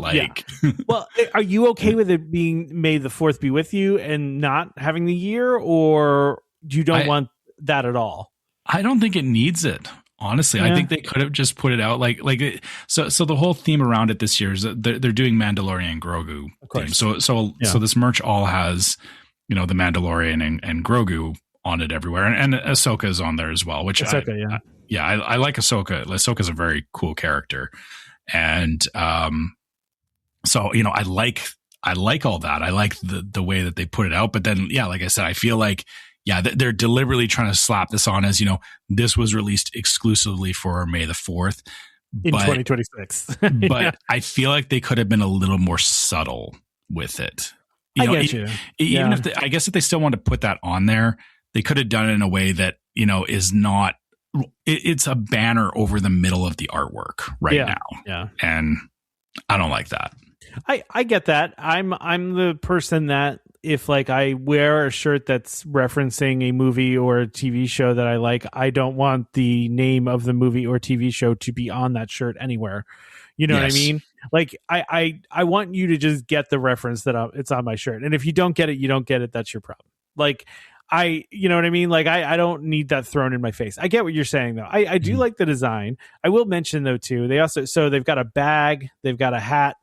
S2: Well, are you okay with it being May the 4th be with you and not having the year, or you don't want that at all?
S3: I don't think it needs it. Honestly, I think they could have just put it out so the whole theme around it this year is that they're doing Mandalorian and Grogu theme. So this merch all has, the Mandalorian and Grogu on it everywhere, and Ahsoka is on there as well, which I like Ahsoka. Ahsoka's a very cool character, and so I like all that. I like the way that they put it out, but then like I said, I feel like they're deliberately trying to slap this on as this was released exclusively for May the 4th
S2: in 2026.
S3: But I feel like they could have been a little more subtle with it.
S2: I get you.
S3: Even if I guess if they still want to put that on there, they could have done it in a way that, is not, it's a banner over the middle of the artwork now.
S2: Yeah.
S3: And I don't like that.
S2: I get that. I'm the person that if like I wear a shirt that's referencing a movie or a TV show that I like, I don't want the name of the movie or TV show to be on that shirt anywhere. You know what I mean? Like I want you to just get the reference that it's on my shirt. And if you don't get it, you don't get it. That's your problem. Like you know what I mean? Like I don't need that thrown in my face. I get what you're saying though. I do like the design. I will mention though too, they've got a bag, they've got a hat.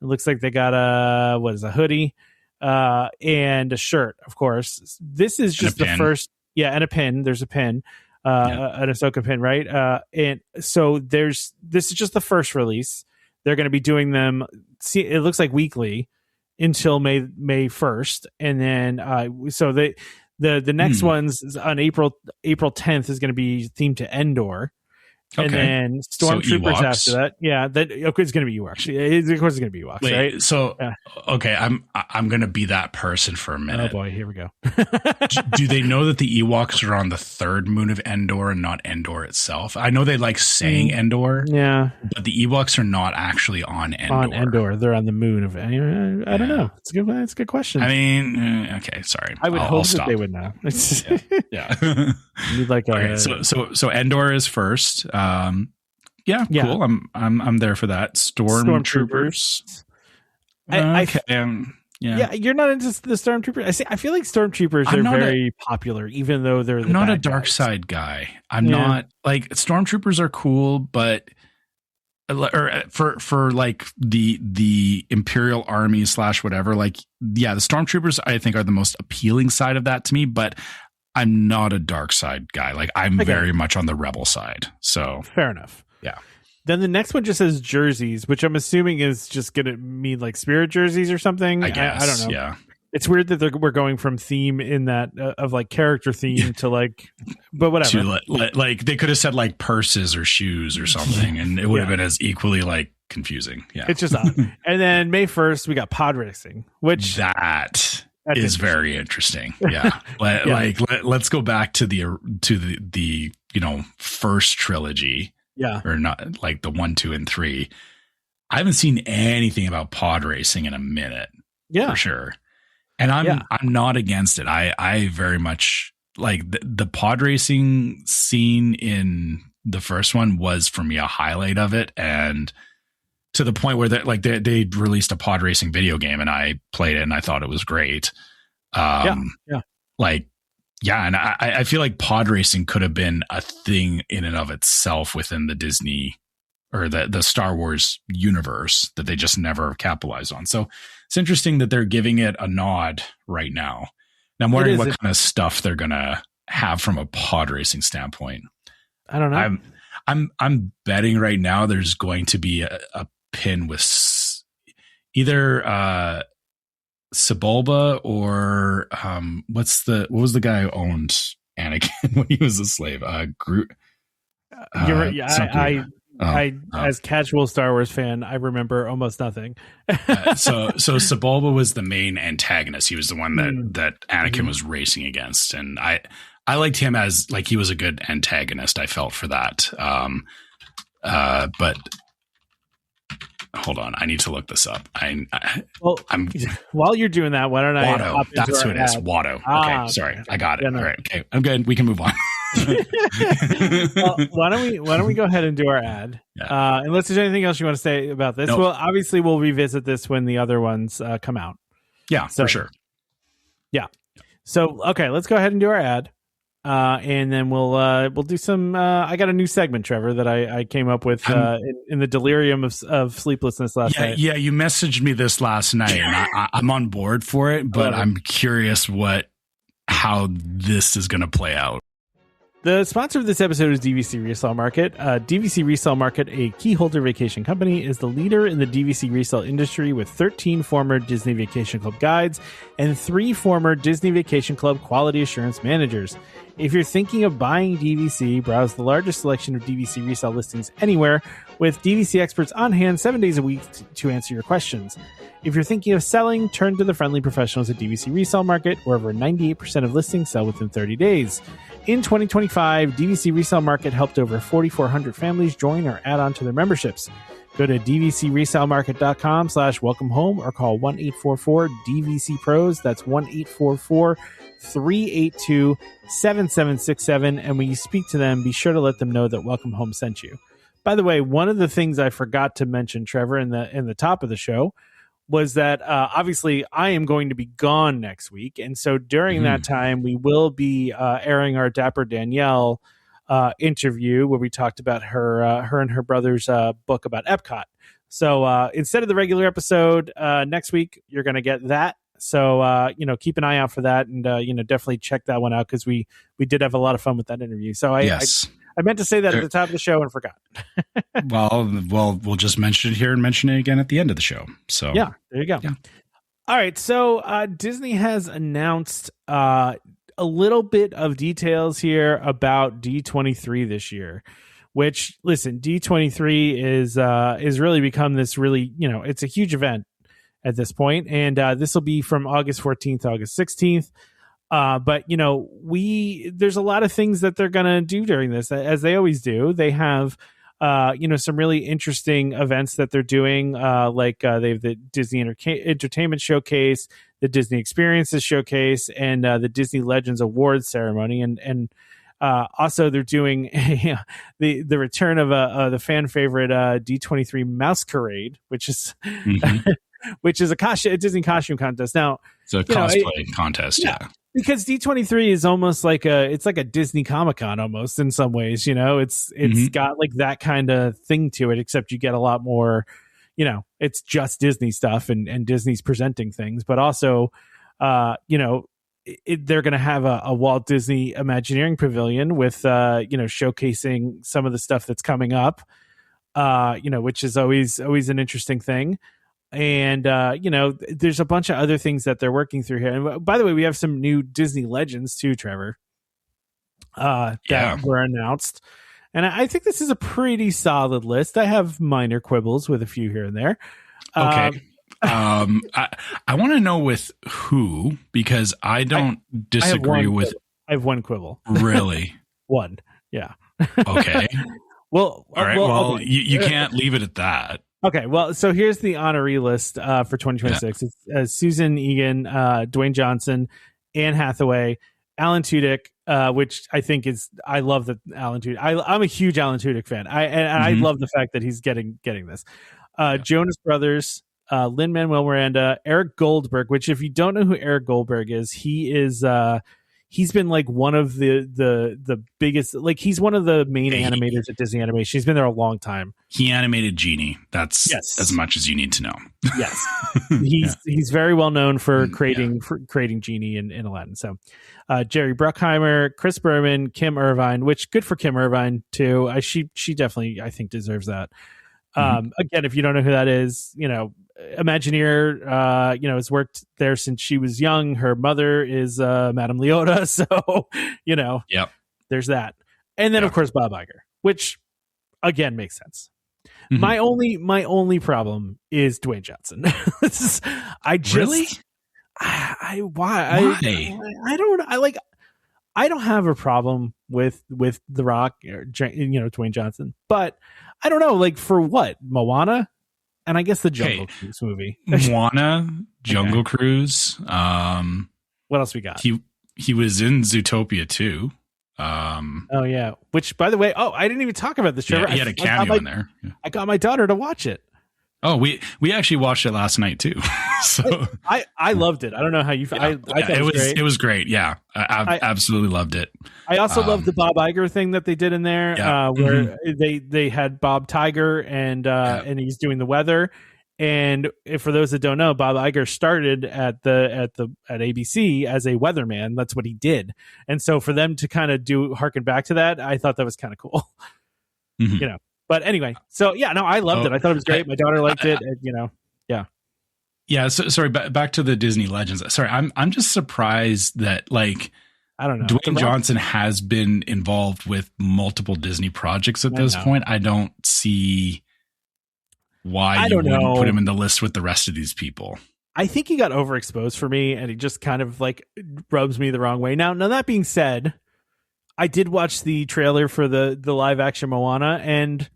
S2: It looks like they got a hoodie, and a shirt, of course. This is just the first, and a pin. There's a pin, an Ahsoka pin, right? And so this is just the first release. They're going to be doing them. See, it looks like weekly until May 1st, and then so the next one's on April 10th is going to be themed to Endor.
S3: Okay.
S2: And then Stormtroopers
S3: so
S2: after that. Yeah, it's going to be Ewoks. Of course, it's going to be Ewoks, right?
S3: So, okay, I'm going to be that person for a minute.
S2: Oh boy, here we go.
S3: Do they know that the Ewoks are on the third moon of Endor and not Endor itself? I know they like saying Endor, but the Ewoks are not actually on Endor.
S2: On Endor, they're on the moon of. I don't know. It's a good question.
S3: I mean, okay, sorry.
S2: I would hope that they would know.
S3: Yeah.
S2: You'd like
S3: okay, so Endor is first. Cool. I'm there for that. Stormtroopers.
S2: You're not into the Stormtroopers. I feel like Stormtroopers are very popular, even though they're.
S3: I'm not a dark side guy. I'm not like Stormtroopers are cool, but for like the Imperial Army / whatever. Like, the Stormtroopers I think are the most appealing side of that to me, but. I'm not a dark side guy. Like I'm very much on the rebel side. So
S2: fair enough.
S3: Yeah.
S2: Then the next one just says jerseys, which I'm assuming is just going to mean like spirit jerseys or something.
S3: I guess.
S2: I don't know.
S3: Yeah.
S2: It's weird that we're going from theme in that of like character theme to like, but whatever.
S3: Like they could have said like purses or shoes or something, and it would have been as equally like confusing. Yeah,
S2: it's just odd. And then May 1st we got pod racing, which
S3: that is very interesting. Yeah, let's go back to the first trilogy.
S2: Yeah,
S3: or not like the 1, 2, and 3. I haven't seen anything about pod racing in a minute.
S2: Yeah,
S3: for sure. And I'm not against it. I very much like the pod racing scene in the first one was for me a highlight of it, and to the point where they released a pod racing video game and I played it and I thought it was great. And I feel like pod racing could have been a thing in and of itself within the Disney or the Star Wars universe that they just never capitalized on. So it's interesting that they're giving it a nod right now. Now I'm wondering what kind of stuff they're going to have from a pod racing standpoint.
S2: I don't know.
S3: I'm betting right now there's going to be a pin with either Sebulba or what was the guy who owned Anakin when he was a slave? Groot.
S2: You're right. As casual Star Wars fan, I remember almost nothing.
S3: So Sebulba was the main antagonist. He was the one that Anakin was racing against, and I liked him as like he was a good antagonist. I felt for that. But hold on, I need to look this up.
S2: While you're doing that, why don't
S3: Watto? That's who it is. Watto. Okay, sorry, I got it. All right, okay, I'm good. We can move on.
S2: Well, why don't we go ahead and do our ad?
S3: Yeah.
S2: Unless there's anything else you want to say about this. Nope. Well, obviously we'll revisit this when the other ones come out.
S3: Yeah, for sure.
S2: Yeah. So okay, let's go ahead and do our ad. And then we'll do some. I got a new segment, Trevor, that I came up with in the delirium of sleeplessness last night.
S3: Yeah, you messaged me this last night, and I'm on board for it, but I'm curious how this is going to play out.
S2: The sponsor of this episode is DVC Resale Market. DVC Resale Market, a keyholder vacation company, is the leader in the DVC resale industry with 13 former Disney Vacation Club guides and 3 former Disney Vacation Club quality assurance managers. If you're thinking of buying DVC, browse the largest selection of DVC resale listings anywhere with DVC experts on hand 7 days a week to answer your questions. If you're thinking of selling, turn to the friendly professionals at DVC Resale Market, where over 98% of listings sell within 30 days. In 2025, DVC Resale Market helped over 4,400 families join or add on to their memberships. Go to dvcresalemarket.com/welcome home or call 1-844-DVC-PROS. That's 1-844-382-7767. And when you speak to them, be sure to let them know that Welcome Home sent you. By the way, one of the things I forgot to mention, Trevor, in the top of the show was that obviously I am going to be gone next week. And so during that time, we will be airing our Dapper Danielle interview where we talked about her and her brother's book about Epcot. So instead of the regular episode next week, you're going to get that. So, keep an eye out for that and, definitely check that one out because we did have a lot of fun with that interview. So I meant to say that at the top of the show and forgot.
S3: well, we'll just mention it here and mention it again at the end of the show. So
S2: yeah, there you go. Yeah. All right. So Disney has announced a little bit of details here about D23 this year, which listen, D23 is really become this really, it's a huge event at this point. And this will be from August 14th, August 16th. But there's a lot of things that they're going to do during this, as they always do. They have, some really interesting events that they're doing. They have the Disney Entertainment Showcase, the Disney Experiences Showcase, and the Disney Legends Awards ceremony. And also they're doing the return of the fan favorite D23 Mousecade, which is which is a Disney costume contest. Now
S3: it's a cosplay contest, yeah.
S2: Because D23 is almost like a Disney Comic-Con almost in some ways, it's got like that kind of thing to it, except you get a lot more, it's just Disney stuff and Disney's presenting things, but also, they're going to have a Walt Disney Imagineering Pavilion with showcasing some of the stuff that's coming up, which is always an interesting thing. And there's a bunch of other things that they're working through here. And by the way, we have some new Disney legends too, Trevor, that were announced. And I think this is a pretty solid list. I have minor quibbles with a few here and there.
S3: Okay. I want to know with who, because I don't disagree with.
S2: I have one quibble.
S3: Really?
S2: One. Yeah.
S3: Okay.
S2: Well,
S3: all right. Well, you can't leave it at that.
S2: Okay. Well, so here's the honoree list for 2026. It's Susan Egan, Dwayne Johnson, Anne Hathaway, Alan Tudyk, which I think I love that Alan Tudyk. I'm a huge Alan Tudyk fan. I love the fact that he's getting this. Jonas Brothers, Lin-Manuel Miranda, Eric Goldberg, which if you don't know who Eric Goldberg is, he's been like one of the biggest, like he's one of the main animators at Disney Animation. He's been there a long time.
S3: He animated Genie. That's as much as you need to know.
S2: Yes. He's very well known for creating Genie in Aladdin. So Jerry Bruckheimer, Chris Berman, Kim Irvine, which good for Kim Irvine too. She definitely, I think, deserves that. Again, if you don't know who that is, Imagineer, has worked there since she was young. Her mother is Madame Leota, so there's that. And then of course Bob Iger, which again makes sense. Mm-hmm. My only problem is Dwayne Johnson. I don't have a problem with The Rock or Dwayne Johnson, but I don't know, like for what? Moana? And I guess the Jungle Cruise movie.
S3: Moana, Jungle Cruise.
S2: What else we got?
S3: He was in Zootopia too.
S2: Oh yeah. Which, by the way, I didn't even talk about this. Trevor.
S3: Yeah, he had a cameo in there. Yeah.
S2: I got my daughter to watch it.
S3: Oh, we actually watched it last night too. So
S2: I loved it. I don't know how you. I thought
S3: it was great. Yeah, I absolutely loved it.
S2: I also loved the Bob Iger thing that they did in there, where they had Bob Tiger and he's doing the weather. And for those that don't know, Bob Iger started at ABC as a weatherman. That's what he did. And so for them to kind of harken back to that, I thought that was kind of cool. Mm-hmm. But anyway, so I loved it. I thought it was great. My daughter liked it.
S3: Yeah. So sorry, back to the Disney Legends. Sorry, I'm just surprised that
S2: I don't know.
S3: Dwayne Johnson has been involved with multiple Disney projects at this point. I don't see why you wouldn't put him in the list with the rest of these people.
S2: I think he got overexposed for me, and he just kind of rubs me the wrong way. Now that being said, I did watch the trailer for the live action Moana, and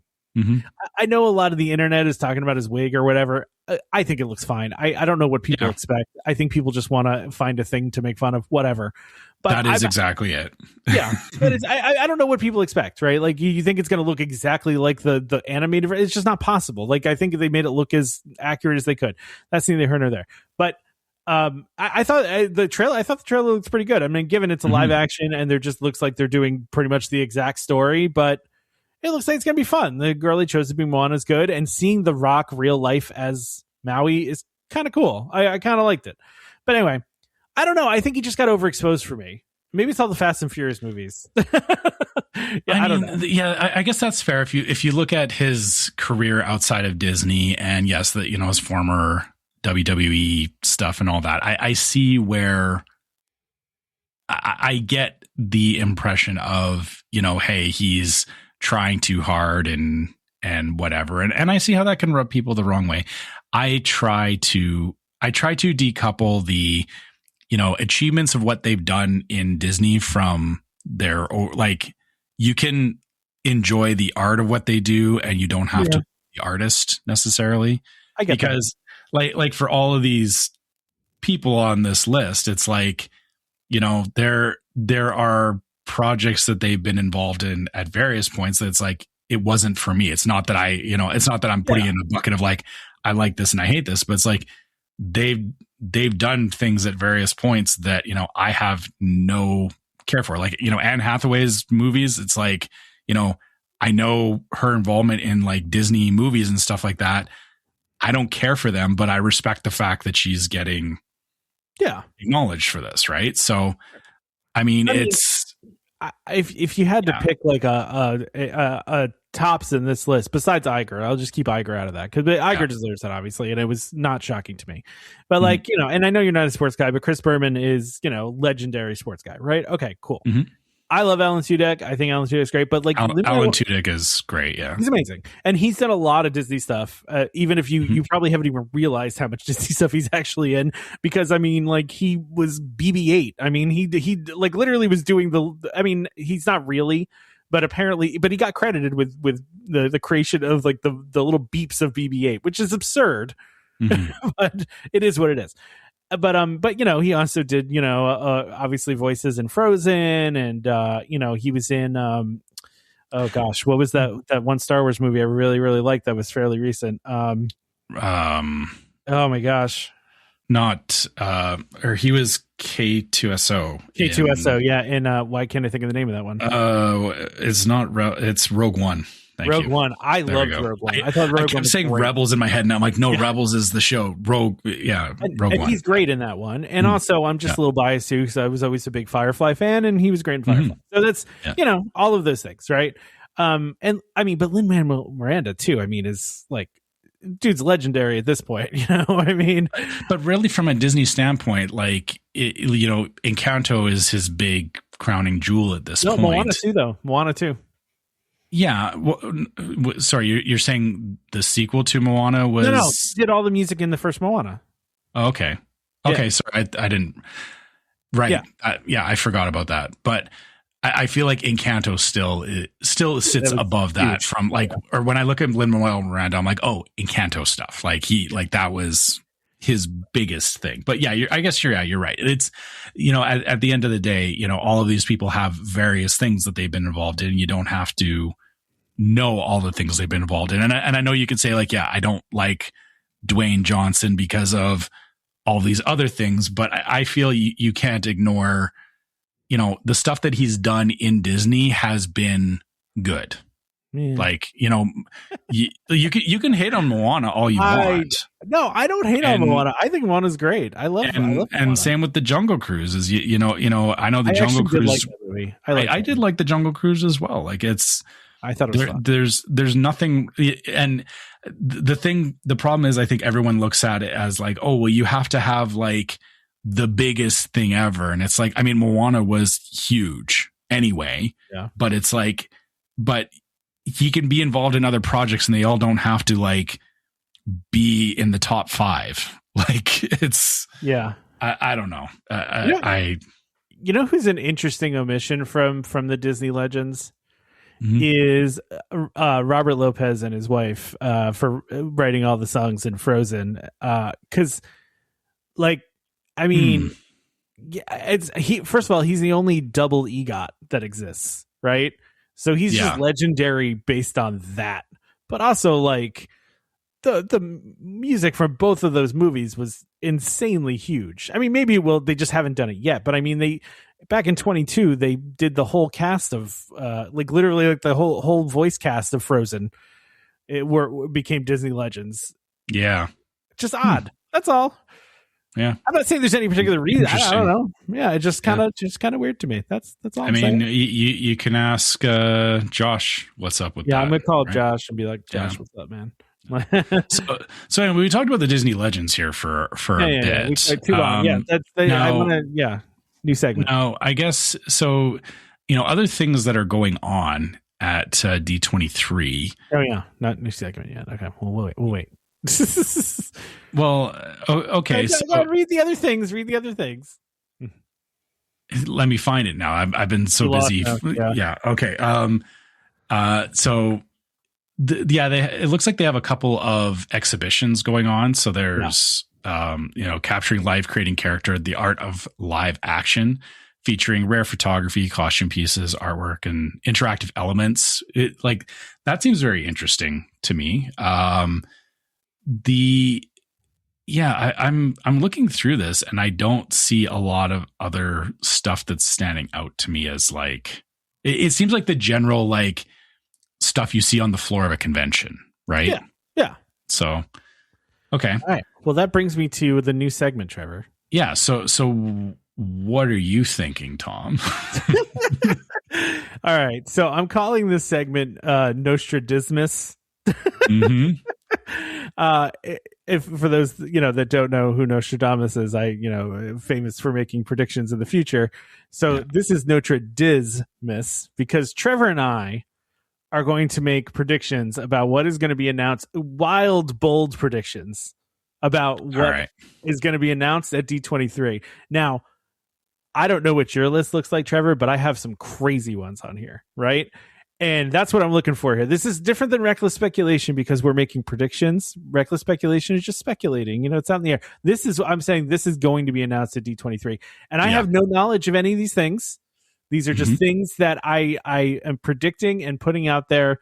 S2: I know a lot of the internet is talking about his wig or whatever. I think it looks fine. I don't know what people expect. I think people just want to find a thing to make fun of, whatever. But
S3: that is exactly it.
S2: Yeah. But I don't know what people expect, right? Like you think it's going to look exactly like the animated. It's just not possible. Like I think they made it look as accurate as they could. That's neither here nor there. But I thought the trailer looks pretty good. I mean, given it's a live action and there just looks like they're doing pretty much the exact story, but it looks like it's going to be fun. The girl he chose to be Moana is good. And seeing The Rock real life as Maui is kind of cool. I kind of liked it. But anyway, I don't know. I think he just got overexposed for me. Maybe it's all the Fast and Furious movies. I don't know.
S3: Yeah, I guess that's fair. If you look at his career outside of Disney and yes, his former WWE stuff and all that, I see where I get the impression of, hey, he's trying too hard and whatever. And I see how that can rub people the wrong way. I try to decouple the, achievements of what they've done in Disney from their, you can enjoy the art of what they do and you don't have to be the artist necessarily.
S2: I get
S3: because like for all of these people on this list, it's there are projects that they've been involved in at various points that's it wasn't for me. It's not that it's not that I'm putting in a bucket of I like this and I hate this, but it's they've done things at various points that I have no care for. Anne Hathaway's movies, it's I know her involvement in Disney movies and stuff like that. I don't care for them, but I respect the fact that she's getting acknowledged for this, right? So, I mean, it's
S2: if you had to pick like a tops in this list besides Iger, I'll just keep Iger out of that because Iger deserves that, obviously, and it was not shocking to me. But like, and I know you're not a sports guy, but Chris Berman is, legendary sports guy, right? Okay, cool. I love Alan Tudyk. I think Alan Tudyk's great, but like
S3: Alan Tudyk is great. Yeah,
S2: he's amazing, and he's done a lot of Disney stuff. Even if you probably haven't even realized how much Disney stuff he's actually in, because I mean, like he was BB-8. I mean, he like literally was doing I mean, he's not really, but apparently, but he got credited with the creation of like the little beeps of BB-8, which is absurd, but it is what it is. But he also did, obviously voices in Frozen, and he was in oh gosh, what was that one Star Wars movie I really, really liked that was fairly recent? Oh my gosh.
S3: Not or he was K2SO.
S2: And why can't I think of the name of that one?
S3: It's Rogue One.
S2: Rogue One. I loved Rogue One. I thought Rogue One. I kept
S3: saying Rebels in my head, and I'm like, no, Rebels is the show. Rogue One.
S2: He's great in that one. And also, I'm just a little biased too, because I was always a big Firefly fan, and he was great in Firefly. So that's all of those things, right? And I mean, but Lin-Manuel Miranda too. I mean, is like, dude's legendary at this point. You know what I mean?
S3: But really, from a Disney standpoint, like Encanto is his big crowning jewel at this point.
S2: Moana too.
S3: Yeah. Well, sorry, you're saying the sequel to Moana was...
S2: No, he did all the music in the first Moana.
S3: Oh, okay. Okay, sorry, I didn't... Right. Yeah. I forgot about that. But I feel like Encanto still sits above that huge. From like... Or when I look at Lin-Manuel Miranda, I'm like, oh, Encanto stuff. Like that was his biggest thing. But yeah, I guess you're right. It's, at the end of the day, all of these people have various things that they've been involved in. You don't have to know all the things they've been involved in. And I know you could say like, I don't like Dwayne Johnson because of all these other things, but I feel you can't ignore, the stuff that he's done in Disney has been good. Yeah. Like, you can hate on Moana all you want.
S2: No, I don't hate on Moana. I think Moana's great. I love Moana.
S3: And same with the Jungle Cruise. Is I know the Jungle Cruise. I did like the Jungle Cruise as well. Like
S2: I thought it was fun.
S3: There's nothing, and the problem is I think everyone looks at it as like, oh well, you have to have like the biggest thing ever, and it's like, I mean, Moana was huge anyway. Yeah, but it's like, he can be involved in other projects and they all don't have to like be in the top 5. Like it's, I don't know.
S2: Who's an interesting omission from the Disney legends is Robert Lopez and his wife for writing all the songs in Frozen. Cause like, I mean, first of all, he's the only double EGOT that exists. Right. So he's just legendary based on that. But also, like, the music from both of those movies was insanely huge. I mean, maybe they just haven't done it yet. But I mean, back in 22, they did the whole cast of, literally, like the whole voice cast of Frozen. It became Disney legends.
S3: Yeah.
S2: Just odd. That's all.
S3: Yeah,
S2: I'm not saying there's any particular reason. I don't know. Yeah, it just kind of weird to me. That's all. I mean,
S3: you can ask Josh what's up with that.
S2: Yeah, I'm gonna call Josh and be like, Josh, what's up, man?
S3: so anyway, we talked about the Disney legends here for a bit.
S2: Too long. New segment.
S3: Now, I guess so. Other things that are going on at D23.
S2: Oh yeah, not new segment yet. Okay, we'll wait.
S3: Well, okay.
S2: So, read the other things.
S3: Let me find it now. I've been so busy. Yeah. Okay. So it looks like they have a couple of exhibitions going on. So there's, capturing live, creating character, the art of live action, featuring rare photography, costume pieces, artwork, and interactive elements. That seems very interesting to me. I'm looking through this and I don't see a lot of other stuff that's standing out to me as like, it seems like the general like stuff you see on the floor of a convention, right?
S2: Yeah.
S3: So, okay.
S2: All right. Well, that brings me to the new segment, Trevor.
S3: Yeah. So what are you thinking, Tom?
S2: All right. So I'm calling this segment Nostradismus.
S3: Mm-hmm.
S2: If for those that don't know who Nostradamus is, famous for making predictions in the future. So this is Nostradismus because Trevor and I are going to make predictions about what is going to be announced, wild, bold predictions about what is going to be announced at D23. Now, I don't know what your list looks like, Trevor, but I have some crazy ones on here, right? And that's what I'm looking for here. This is different than reckless speculation because we're making predictions. Reckless speculation is just speculating. It's out in the air. I'm saying this is going to be announced at D23. And I have no knowledge of any of these things. These are just things that I am predicting and putting out there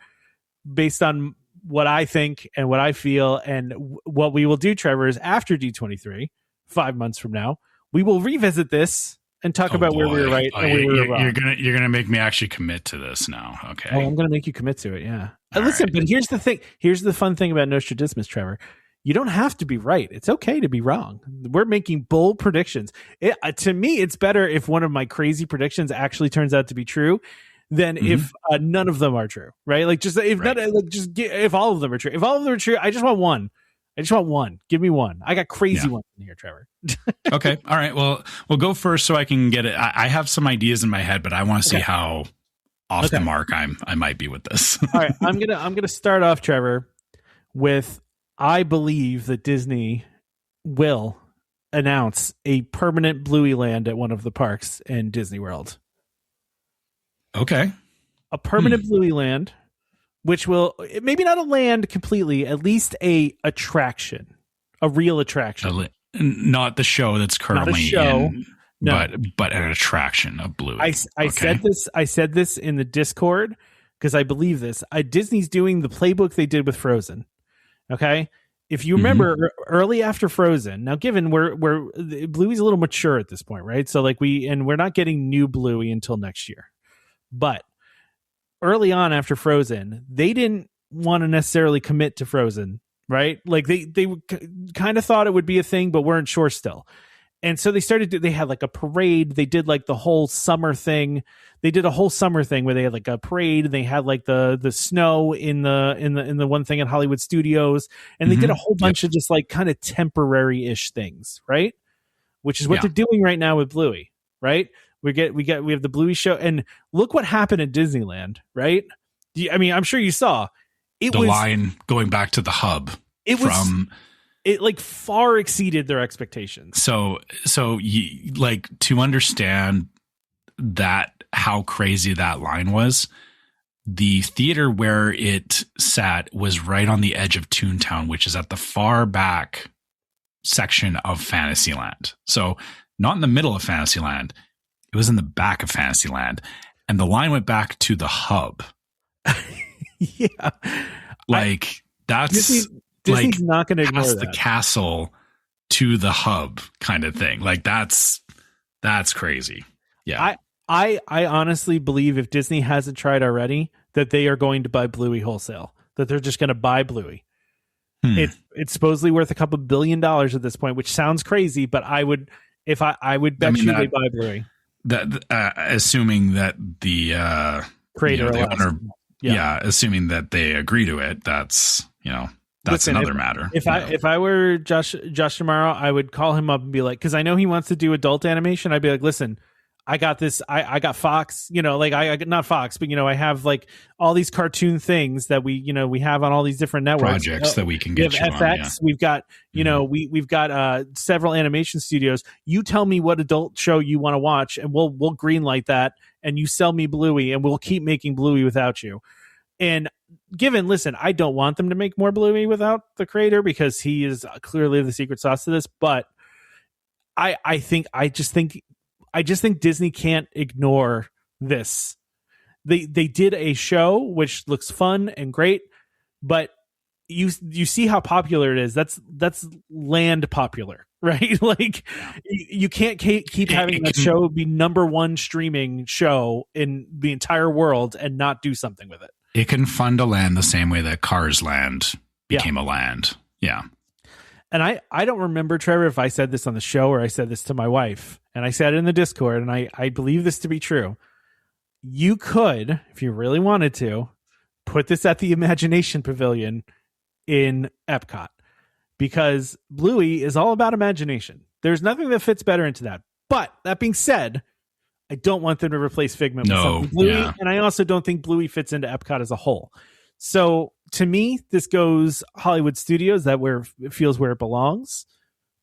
S2: based on what I think and what I feel. And what we will do, Trevor, is after D23, 5 months from now, we will revisit this and talk about where we were right and where we were wrong.
S3: You're gonna make me actually commit to this now. Okay.
S2: Oh, I'm gonna make you commit to it. Yeah. Listen, but here's the thing. Here's the fun thing about Nostradismus, Trevor. You don't have to be right. It's okay to be wrong. We're making bold predictions. To me, it's better if one of my crazy predictions actually turns out to be true than if none of them are true. Right? Like if all of them are true. If all of them are true, I just want one. Give me one. I got crazy ones in here, Trevor.
S3: Okay. All right. Well, we'll go first so I can get it. I have some ideas in my head, but I want to see how off the mark I might be with this.
S2: All right. I'm gonna start off, Trevor, with I believe that Disney will announce a permanent Bluey land at one of the parks in Disney World.
S3: Okay.
S2: A permanent Bluey land. Which will maybe not a land completely, at least a attraction, a real attraction,
S3: not the show that's currently in,
S2: no.
S3: but an attraction of Bluey.
S2: I said this in the Discord because I believe this. Disney's doing the playbook they did with Frozen. Okay, if you remember early after Frozen, now given we're Bluey's a little mature at this point, right? So we're not getting new Bluey until next year, but early on after Frozen, they didn't want to necessarily commit to Frozen, right? Like they kind of thought it would be a thing, but weren't sure still. And so they had like a parade. They did like the whole summer thing. They did a whole summer thing where they had like a parade and they had like the snow in the one thing at Hollywood Studios. And they did a whole bunch of just like kind of temporary-ish things, right? Which is what they're doing right now with Bluey, right? We have the Bluey show, and look what happened at Disneyland, right? I mean, I'm sure you saw the
S3: line going back to the hub.
S2: It far exceeded their expectations.
S3: So you like to understand that how crazy that line was. The theater where it sat was right on the edge of Toontown, which is at the far back section of Fantasyland. So not in the middle of Fantasyland. It was in the back of Fantasyland, and the line went back to the hub.
S2: Yeah,
S3: that's
S2: Disney's not going to ignore
S3: past the castle to the hub kind of thing. Like that's crazy. Yeah,
S2: I honestly believe if Disney hasn't tried already, that they are going to buy Bluey wholesale. That they're just going to buy Bluey. It's supposedly worth a couple $1 billion at this point, which sounds crazy, but I would bet they buy Bluey.
S3: That assuming that the
S2: creator,
S3: the owner, assuming that they agree to it, that's another matter.
S2: If I were Josh tomorrow, I would call him up and be like, because I know he wants to do adult animation. I'd be like, listen, I got this. I got Fox, I not Fox, but I have like all these cartoon things that we have on all these different networks.
S3: Projects that we can get.
S2: We have FX. We've got, we've got several animation studios. You tell me what adult show you want to watch, and we'll greenlight that. And you sell me Bluey, and we'll keep making Bluey without you. And listen, I don't want them to make more Bluey without the creator because he is clearly the secret sauce to this. But I just think Disney can't ignore this. They did a show which looks fun and great, but you see how popular it is. That's land popular, right? Like you can't keep having that show be #1 streaming show in the entire world and not do something with it.
S3: It can fund a land the same way that Cars Land became a land. Yeah.
S2: and I don't remember, Trevor, if I said this on the show or I said this to my wife, and I said it in the Discord, and I believe this to be true. You could, if you really wanted to, put this at the Imagination Pavilion in Epcot, because Bluey is all about imagination. There's nothing that fits better into that. But that being said, I don't want them to replace Figment with something Bluey, and I also don't think Bluey fits into Epcot as a whole. So to me, this goes Hollywood Studios, that where it feels where it belongs.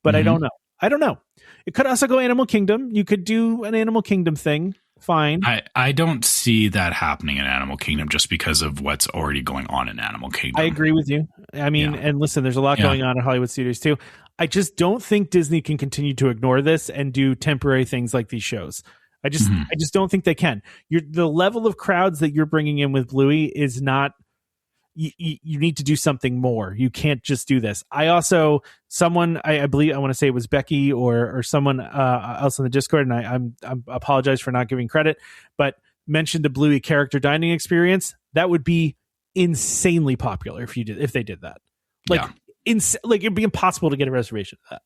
S2: But I don't know. It could also go Animal Kingdom. You could do an Animal Kingdom thing. Fine.
S3: I don't see that happening in Animal Kingdom just because of what's already going on in Animal Kingdom.
S2: I agree with you. I mean, and listen, there's a lot going on in Hollywood Studios too. I just don't think Disney can continue to ignore this and do temporary things like these shows. I just don't think they can. The level of crowds that you're bringing in with Bluey is not. You need to do something more. You can't just do this. I also, I believe, I want to say it was Becky or someone else in the Discord, and I apologize for not giving credit, but mentioned the Bluey character dining experience. That would be insanely popular if they did that. Like it'd be impossible to get a reservation for that.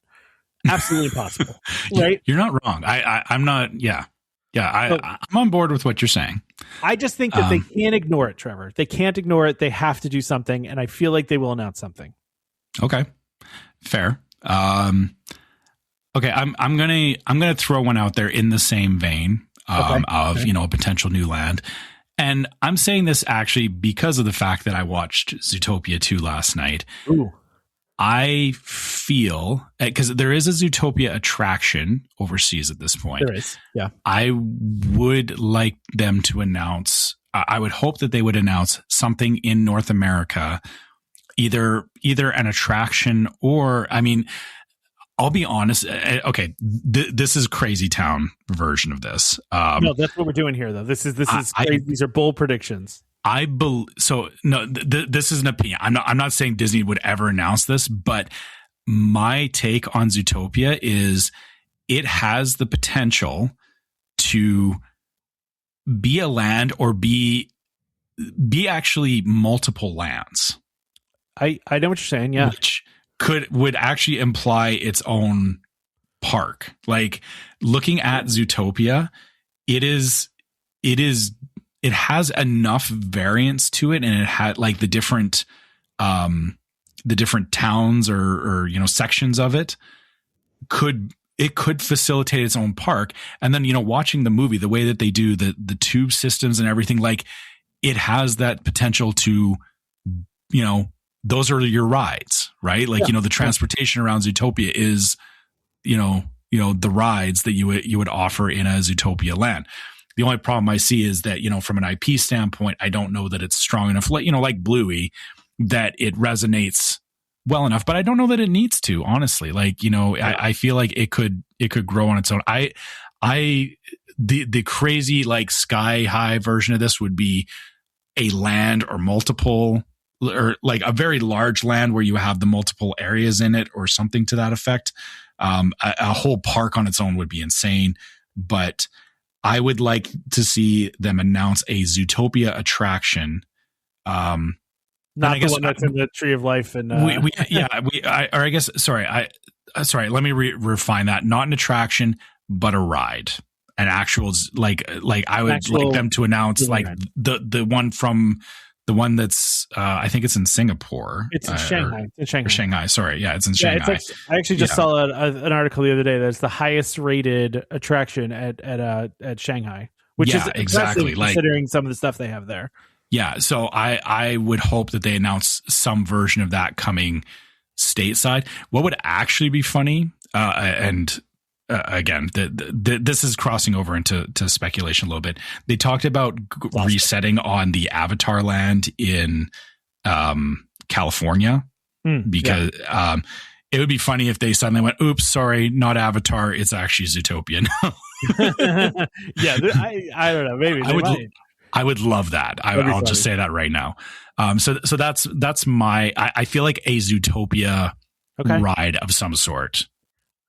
S2: Absolutely impossible. Right?
S3: You're not wrong. I'm not. Yeah. Yeah, I'm on board with what you're saying.
S2: I just think that they can't ignore it, Trevor. They can't ignore it. They have to do something, and I feel like they will announce something.
S3: Okay, fair. Okay, I'm gonna throw one out there in the same vein of a potential new land, and I'm saying this actually because of the fact that I watched Zootopia 2 last night.
S2: Ooh.
S3: I feel, because there is a Zootopia attraction overseas at this point.
S2: There is, yeah.
S3: I would like them to announce, I would hope that they would announce something in North America, either an attraction or, I mean, I'll be honest. Okay, this is Crazy Town version of this.
S2: No, that's what we're doing here, though. This is crazy. These are bold predictions.
S3: This is an opinion. I'm not saying Disney would ever announce this, but my take on Zootopia is it has the potential to be a land or be actually multiple lands.
S2: I know what you're saying. Yeah.
S3: Which would actually imply its own park. Like looking at Zootopia, it has enough variance to it, and it had like the different towns or sections of it could facilitate its own park. And then, watching the movie, the way that they do the tube systems and everything, like it has that potential to, those are your rides, right? Like, the transportation around Zootopia is, the rides that you would offer in a Zootopia land. The only problem I see is that, from an IP standpoint, I don't know that it's strong enough, like Bluey, that it resonates well enough, but I don't know that it needs to, honestly. Like, I feel like it could grow on its own. The crazy, like sky high version of this would be a land or multiple, or like a very large land where you have the multiple areas in it or something to that effect. A whole park on its own would be insane, but I would like to see them announce a Zootopia attraction.
S2: Not the one that's in the Tree of Life. And
S3: let me refine that. Not an attraction, but a ride. An actual, like I would like them to announce like the one from the one that's, I think it's in Singapore.
S2: It's in Shanghai. It's in Shanghai.
S3: Sorry. Yeah, it's in Shanghai.
S2: I actually just saw an article the other day that's the highest rated attraction at Shanghai, which is exactly considering some of the stuff they have there.
S3: Yeah. So I would hope that they announce some version of that coming stateside. What would actually be funny, again, this is crossing over into speculation a little bit. They talked about resetting on the Avatar land in California because it would be funny if they suddenly went, "Oops, sorry, not Avatar. It's actually Zootopia now."
S2: I don't know. Maybe
S3: I would love that. I'll just say that right now. So that's my. I feel like a Zootopia ride of some sort.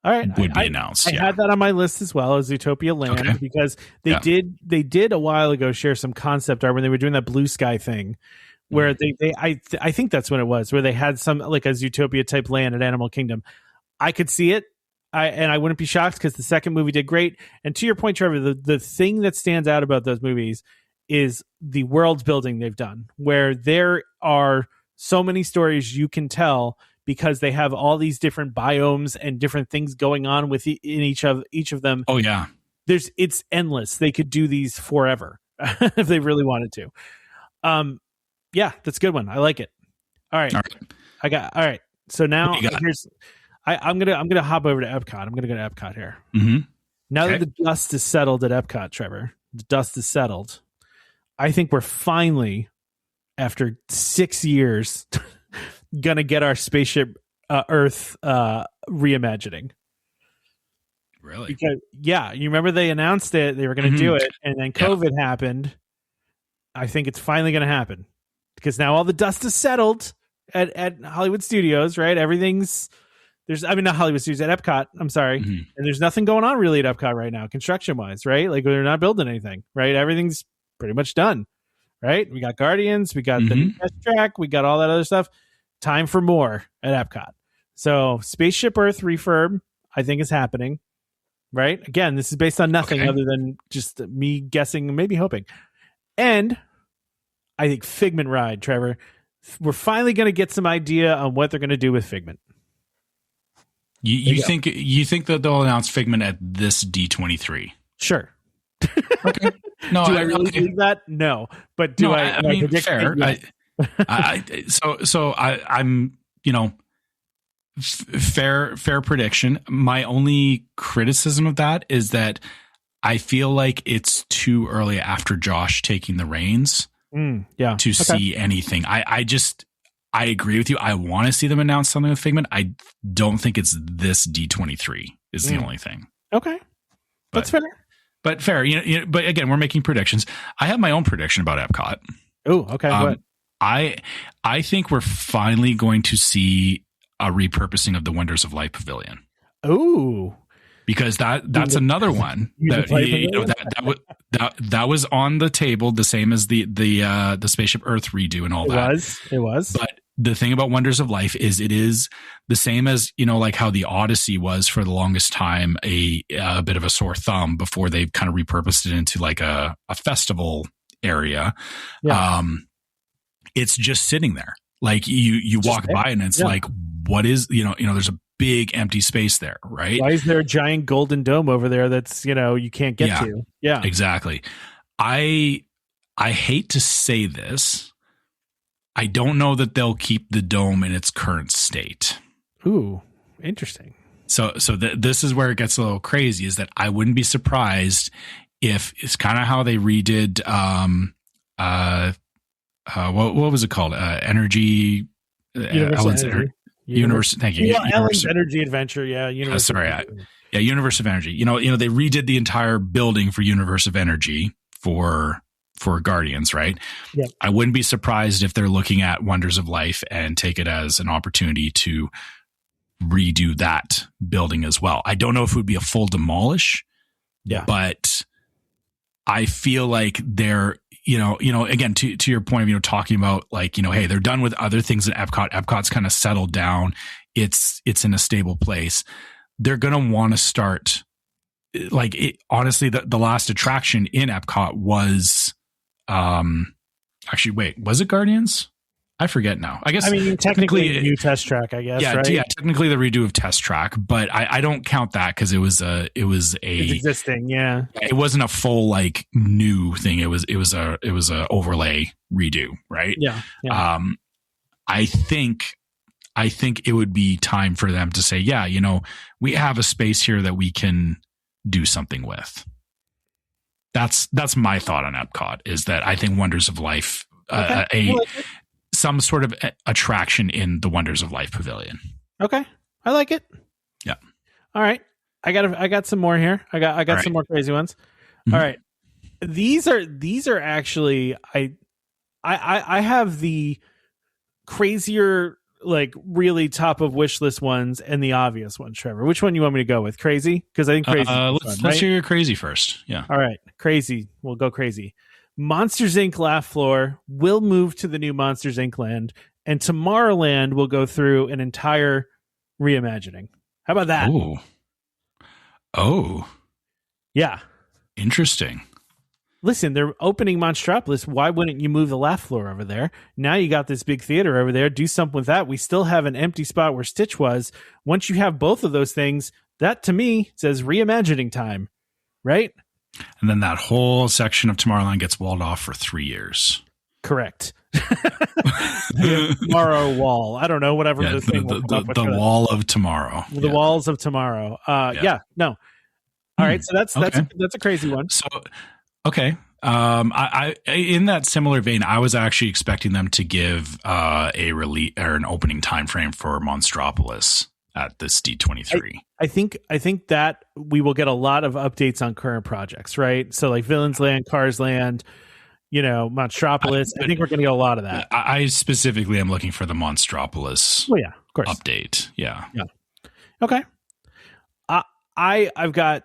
S2: All right,
S3: would be announced.
S2: I had that on my list as well as Zootopia Land because they did a while ago share some concept art when they were doing that blue sky thing where I think that's when it was, where they had some like a Zootopia type land at Animal Kingdom. I could see it. I wouldn't be shocked because the second movie did great. And to your point, Trevor, the thing that stands out about those movies is the world building they've done, where there are so many stories you can tell because they have all these different biomes and different things going on in each of them.
S3: Oh yeah.
S2: It's endless. They could do these forever if they really wanted to. Yeah, that's a good one. I like it. All right. All right. So now I'm gonna hop over to Epcot. I'm gonna go to Epcot here.
S3: Mm-hmm.
S2: Now that the dust is settled at Epcot, Trevor, the dust is settled. I think we're finally, after 6 years, gonna get our spaceship Earth reimagining.
S3: Really?
S2: Because, you remember they announced it, they were going to do it, and then COVID happened. I think it's finally going to happen because now all the dust is settled at Hollywood Studios, right? Not Hollywood Studios, at Epcot. I'm sorry. Mm-hmm. And there's nothing going on really at Epcot right now, construction wise, right? Like they're not building anything, right? Everything's pretty much done, right? We got Guardians, we got the new test track, we got all that other stuff. Time for more at Epcot. So Spaceship Earth refurb, I think, is happening. Right? Again, this is based on nothing other than just me guessing and maybe hoping. And I think Figment Ride, Trevor, we're finally going to get some idea on what they're going to do with Figment.
S3: You think that they'll announce Figment at this D23?
S2: Sure.
S3: Okay. No,
S2: do I really believe that? No. But do I?
S3: I mean, fair. I'm, fair prediction. My only criticism of that is that I feel like it's too early after Josh taking the reins to see anything. I agree with you. I want to see them announce something with Figment. I don't think it's this D23 is the only thing.
S2: Okay. That's fair.
S3: But fair. But again, we're making predictions. I have my own prediction about Epcot.
S2: Oh, okay. What?
S3: I think we're finally going to see a repurposing of the Wonders of Life Pavilion.
S2: Oh,
S3: because that's another one that was on the table, the same as the Spaceship Earth redo and all that.
S2: It was.
S3: But the thing about Wonders of Life is it is the same as, like how the Odyssey was for the longest time, a bit of a sore thumb before they kind of repurposed it into like a festival area. Yeah. It's just sitting there. Like you walk by and it's like, what is, there's a big empty space there, right?
S2: Why is there a giant golden dome over there that's, you can't get to? Yeah,
S3: exactly. I hate to say this. I don't know that they'll keep the dome in its current state.
S2: Ooh, interesting.
S3: So this is where it gets a little crazy, is that I wouldn't be surprised if it's kind of how they redid, what was it called? Energy.
S2: Universe Energy.
S3: Universe. Thank you.
S2: Ellen's Energy Adventure. Yeah.
S3: Universe Universe of Energy. They redid the entire building for Universe of Energy for Guardians, right?
S2: Yep.
S3: I wouldn't be surprised if they're looking at Wonders of Life and take it as an opportunity to redo that building as well. I don't know if it would be a full demolish.
S2: Yeah.
S3: But I feel like they're, again, to your point of, talking about like, hey, they're done with other things at Epcot. Epcot's kind of settled down. It's in a stable place. They're going to want to start like honestly, the last attraction in Epcot was, actually, wait, was it Guardians? I forget now. I guess
S2: technically a new test track, I guess.
S3: Yeah,
S2: right?
S3: Yeah, technically the redo of test track, but I don't count that because it's
S2: existing. Yeah,
S3: it wasn't a full like new thing. It was a overlay redo, right?
S2: Yeah.
S3: I think it would be time for them to say, yeah, we have a space here that we can do something with. That's my thought on Epcot, is that I think Wonders of Life, some sort of attraction in the Wonders of Life Pavilion.
S2: Okay. I like it.
S3: Yeah.
S2: All right. I got some more here. I got some more crazy ones. Mm-hmm. All right. These are actually, I have the crazier, like really top of wish list ones and the obvious ones, Trevor. Which one you want me to go with? Crazy? Because I think crazy.
S3: Let's hear your crazy first. Yeah.
S2: All right. Crazy. We'll go crazy. Monsters Inc. laugh floor will move to the new Monsters Inc. land, and Tomorrowland will go through an entire reimagining. How about that?
S3: Oh.
S2: Yeah.
S3: Interesting.
S2: Listen, they're opening Monstropolis. Why wouldn't you move the laugh floor over there? Now you got this big theater over there. Do something with that. We still have an empty spot where Stitch was. Once you have both of those things, that to me says reimagining time, right?
S3: And then that whole section of Tomorrowland gets walled off for 3 years.
S2: Correct. Tomorrow wall. I don't know, whatever this thing
S3: the wall of tomorrow.
S2: The walls of tomorrow. No. All right, so that's a crazy one.
S3: So okay. I in that similar vein, I was actually expecting them to give a release or an opening time frame for Monstropolis at this D23.
S2: I think that we will get a lot of updates on current projects, right? So like Villains Land, Cars Land, Monstropolis. I think we're going to get a lot of that.
S3: I specifically am looking for the Monstropolis
S2: of course.
S3: update. Yeah.
S2: Okay. I've got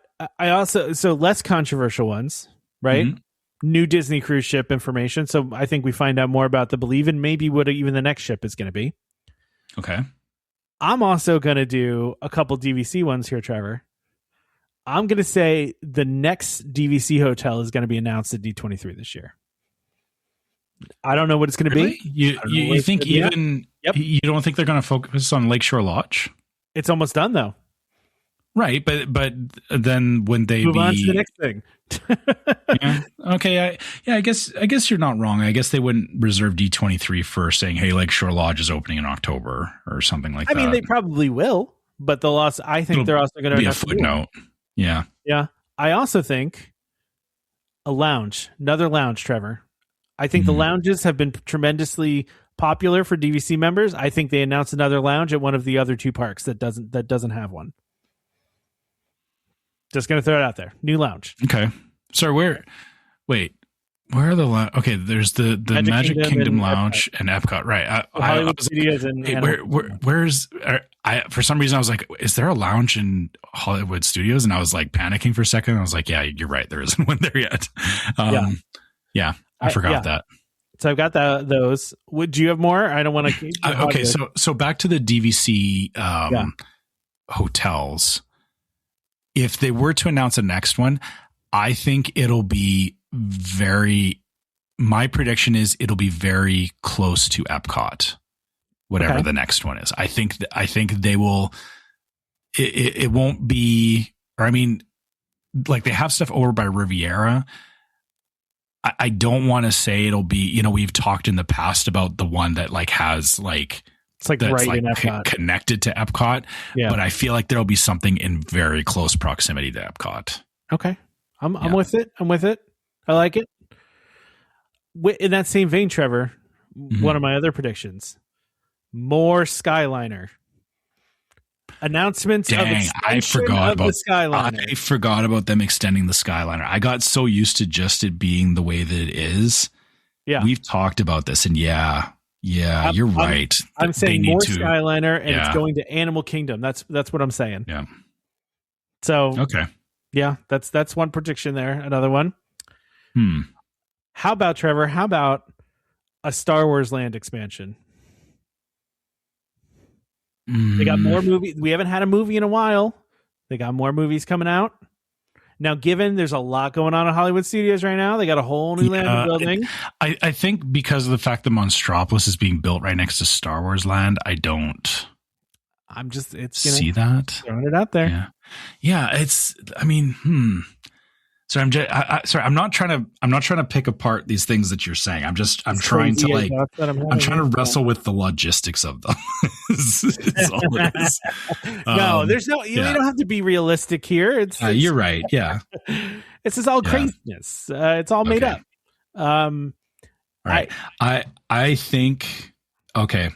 S2: so less controversial ones, right? Mm-hmm. New Disney cruise ship information. So I think we find out more about the Believe and maybe what even the next ship is going to be.
S3: Okay.
S2: I'm also going to do a couple DVC ones here, Trevor. I'm going to say the next DVC hotel is going to be announced at D23 this year. I don't know what it's going to be.
S3: You think even you don't think they're going to focus on Lakeshore Lodge?
S2: It's almost done though.
S3: Right, but then when they
S2: move on to the next thing.
S3: Yeah. Okay. I guess you're not wrong. I guess they wouldn't reserve D23 for saying, "Hey, Lakeshore Lodge is opening in October" or something like that.
S2: I mean, they probably will, but they'll also. I think they're also going to
S3: be a footnote. Yeah.
S2: Yeah. I also think another lounge, Trevor. I think the lounges have been tremendously popular for DVC members. I think they announced another lounge at one of the other two parks that doesn't have one. Just going to throw it out there. New lounge.
S3: Okay. So where are the okay, there's the Magic Kingdom Lounge and Epcot. Right.
S2: Hollywood Studios and
S3: where's for some reason I was like, is there a lounge in Hollywood Studios? And I was like panicking for a second. I was like, yeah, you're right. There isn't one there yet. I forgot that.
S2: So I've got those. Do you have more? I don't want to keep
S3: okay, so back to the DVC hotels. If they were to announce a next one, I think it'll be my prediction is it'll be very close to Epcot, whatever the next one is. I think they will, it won't be, or I mean, like they have stuff over by Riviera. I don't want to say it'll be, we've talked in the past about the one that like has like,
S2: it's like right in Epcot.
S3: Connected to Epcot, but I feel like there'll be something in very close proximity to Epcot.
S2: Okay. I'm with it. I like it. In that same vein, Trevor, one of my other predictions, more Skyliner. Announcements of extension of the Skyliner.
S3: I forgot about them extending the Skyliner. I got so used to just it being the way that it is.
S2: Yeah.
S3: We've talked about this and you're right.
S2: I'm saying more Skyliner and it's going to Animal Kingdom. That's what I'm saying.
S3: Yeah.
S2: So
S3: okay.
S2: Yeah, that's one prediction there. Another one. How about, Trevor? How about a Star Wars Land expansion? They got more movies. We haven't had a movie in a while. They got more movies coming out. Now, given there's a lot going on at Hollywood Studios right now, they got a whole new land building.
S3: I think because of the fact that Monstropolis is being built right next to Star Wars Land,
S2: see
S3: that.
S2: Throwing it out there.
S3: Yeah. So I'm not trying to pick apart these things that you're saying. I'm trying to wrestle with the logistics of them. It's all it is.
S2: No, there's no, you don't have to be realistic here. It's
S3: you're right. Yeah.
S2: This is all craziness. It's all made up.
S3: All right. I think, okay.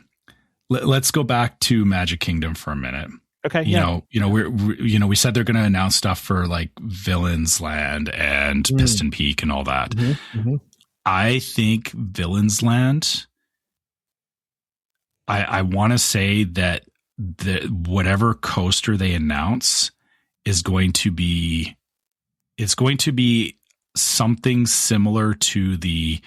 S3: Let's go back to Magic Kingdom for a minute.
S2: Okay.
S3: We said they're going to announce stuff for like Villains Land and Piston Peak and all that. I think Villains Land, I want to say that whatever coaster they announce is going to be something similar to the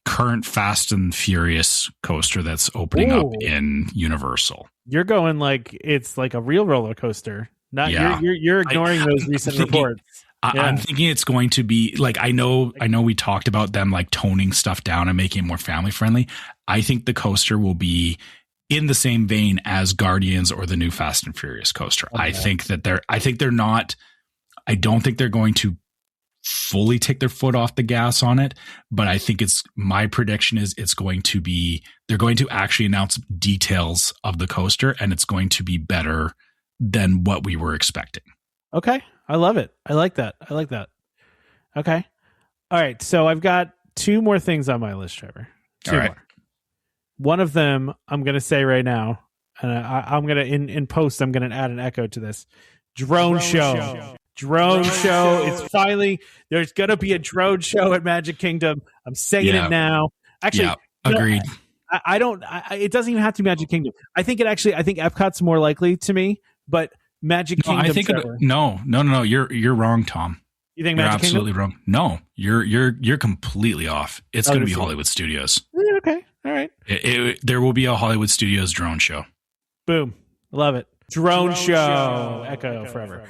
S3: current Fast and Furious coaster that's opening up in Universal.
S2: You're going like it's like a real roller coaster. Not you're ignoring those recent reports.
S3: I'm thinking it's going to be like, I know we talked about them like toning stuff down and making it more family friendly. I think the coaster will be in the same vein as Guardians or the new Fast and Furious coaster. Okay. I don't think they're going to fully take their foot off the gas on it, but I think my prediction is they're going to actually announce details of the coaster, and it's going to be better than what we were expecting.
S2: Okay. I love it. I like that. Okay. All right. So I've got 2 more things on my list, Trevor. 2 more. One of them I'm going to say right now, and I'm going to, in post, I'm going to add an echo to this. Drone show. It's finally, there's going to be a drone show at Magic Kingdom. I'm saying it now. Actually,
S3: agreed.
S2: It doesn't even have to be Magic Kingdom. I think Epcot's more likely to me, but Magic Kingdom.
S3: I think no. You're wrong, Tom.
S2: You think
S3: you're absolutely wrong? No, you're completely off. It's going to be Hollywood Studios.
S2: Okay, all right.
S3: There will be a Hollywood Studios drone show.
S2: Boom, love it. Drone show. Echo forever.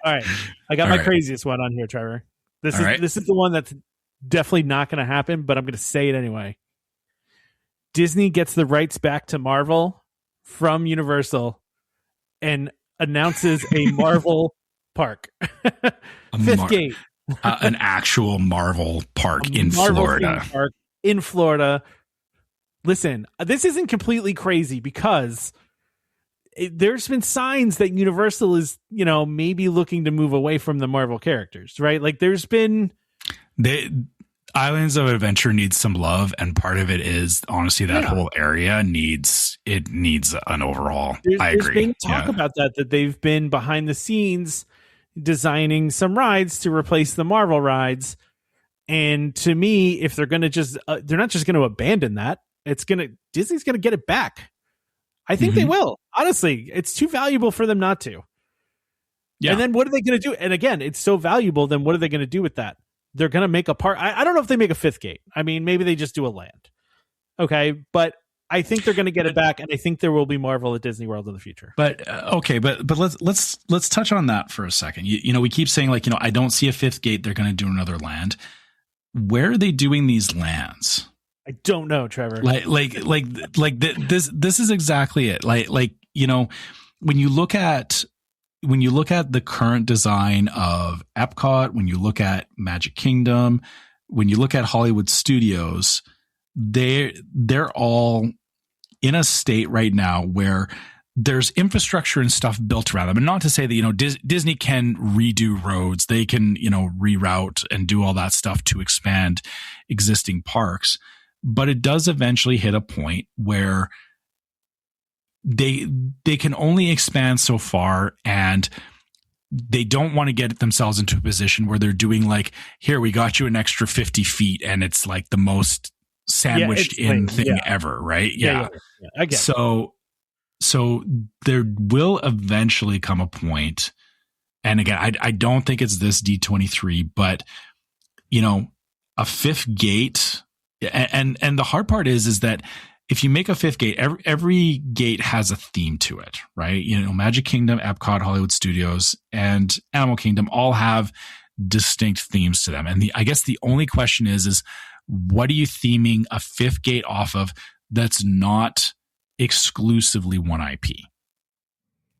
S2: All right, I got my craziest one on here, Trevor. This is the one that's definitely not going to happen, but I'm going to say it anyway. Disney gets the rights back to Marvel from Universal and announces a Marvel park. Fifth Gate.
S3: An actual Marvel park in Florida.
S2: Park in Florida. Listen, this isn't completely crazy because there's been signs that Universal is, maybe looking to move away from the Marvel characters, right? Like there's been...
S3: Islands of Adventure needs some love, and part of it is honestly that whole area needs an overhaul. I agree.
S2: There's been talk about that they've been behind the scenes designing some rides to replace the Marvel rides. And to me, if they're going to they're not just going to abandon that. Disney's going to get it back. I think they will. Honestly, it's too valuable for them not to. Yeah. And then what are they going to do? And again, it's so valuable. Then what are they going to do with that? They're going to make a park. I don't know if they make a 5th gate. I mean, maybe they just do a land. Okay. But I think they're going to get it back. And I think there will be Marvel at Disney World in the future.
S3: But okay. But let's touch on that for a second. We keep saying like, I don't see a 5th gate. They're going to do another land. Where are they doing these lands?
S2: I don't know, Trevor.
S3: This is exactly it. When you look at the current design of Epcot, when you look at Magic Kingdom, when you look at Hollywood Studios, they're all in a state right now where there's infrastructure and stuff built around them. And not to say that, Disney can redo roads. They can, reroute and do all that stuff to expand existing parks. But it does eventually hit a point where they can only expand so far, and they don't want to get themselves into a position where they're doing like, here, we got you an extra 50 feet and it's like the most sandwiched in thing ever. Right. Yeah.
S2: I get
S3: so there will eventually come a point. And again, I don't think it's this D23, but a 5th gate, and the hard part is that if you make a 5th gate, every gate has a theme to it, right? Magic Kingdom, Epcot, Hollywood Studios, and Animal Kingdom all have distinct themes to them. And I guess the only question is what are you theming a 5th gate off of that's not exclusively one IP?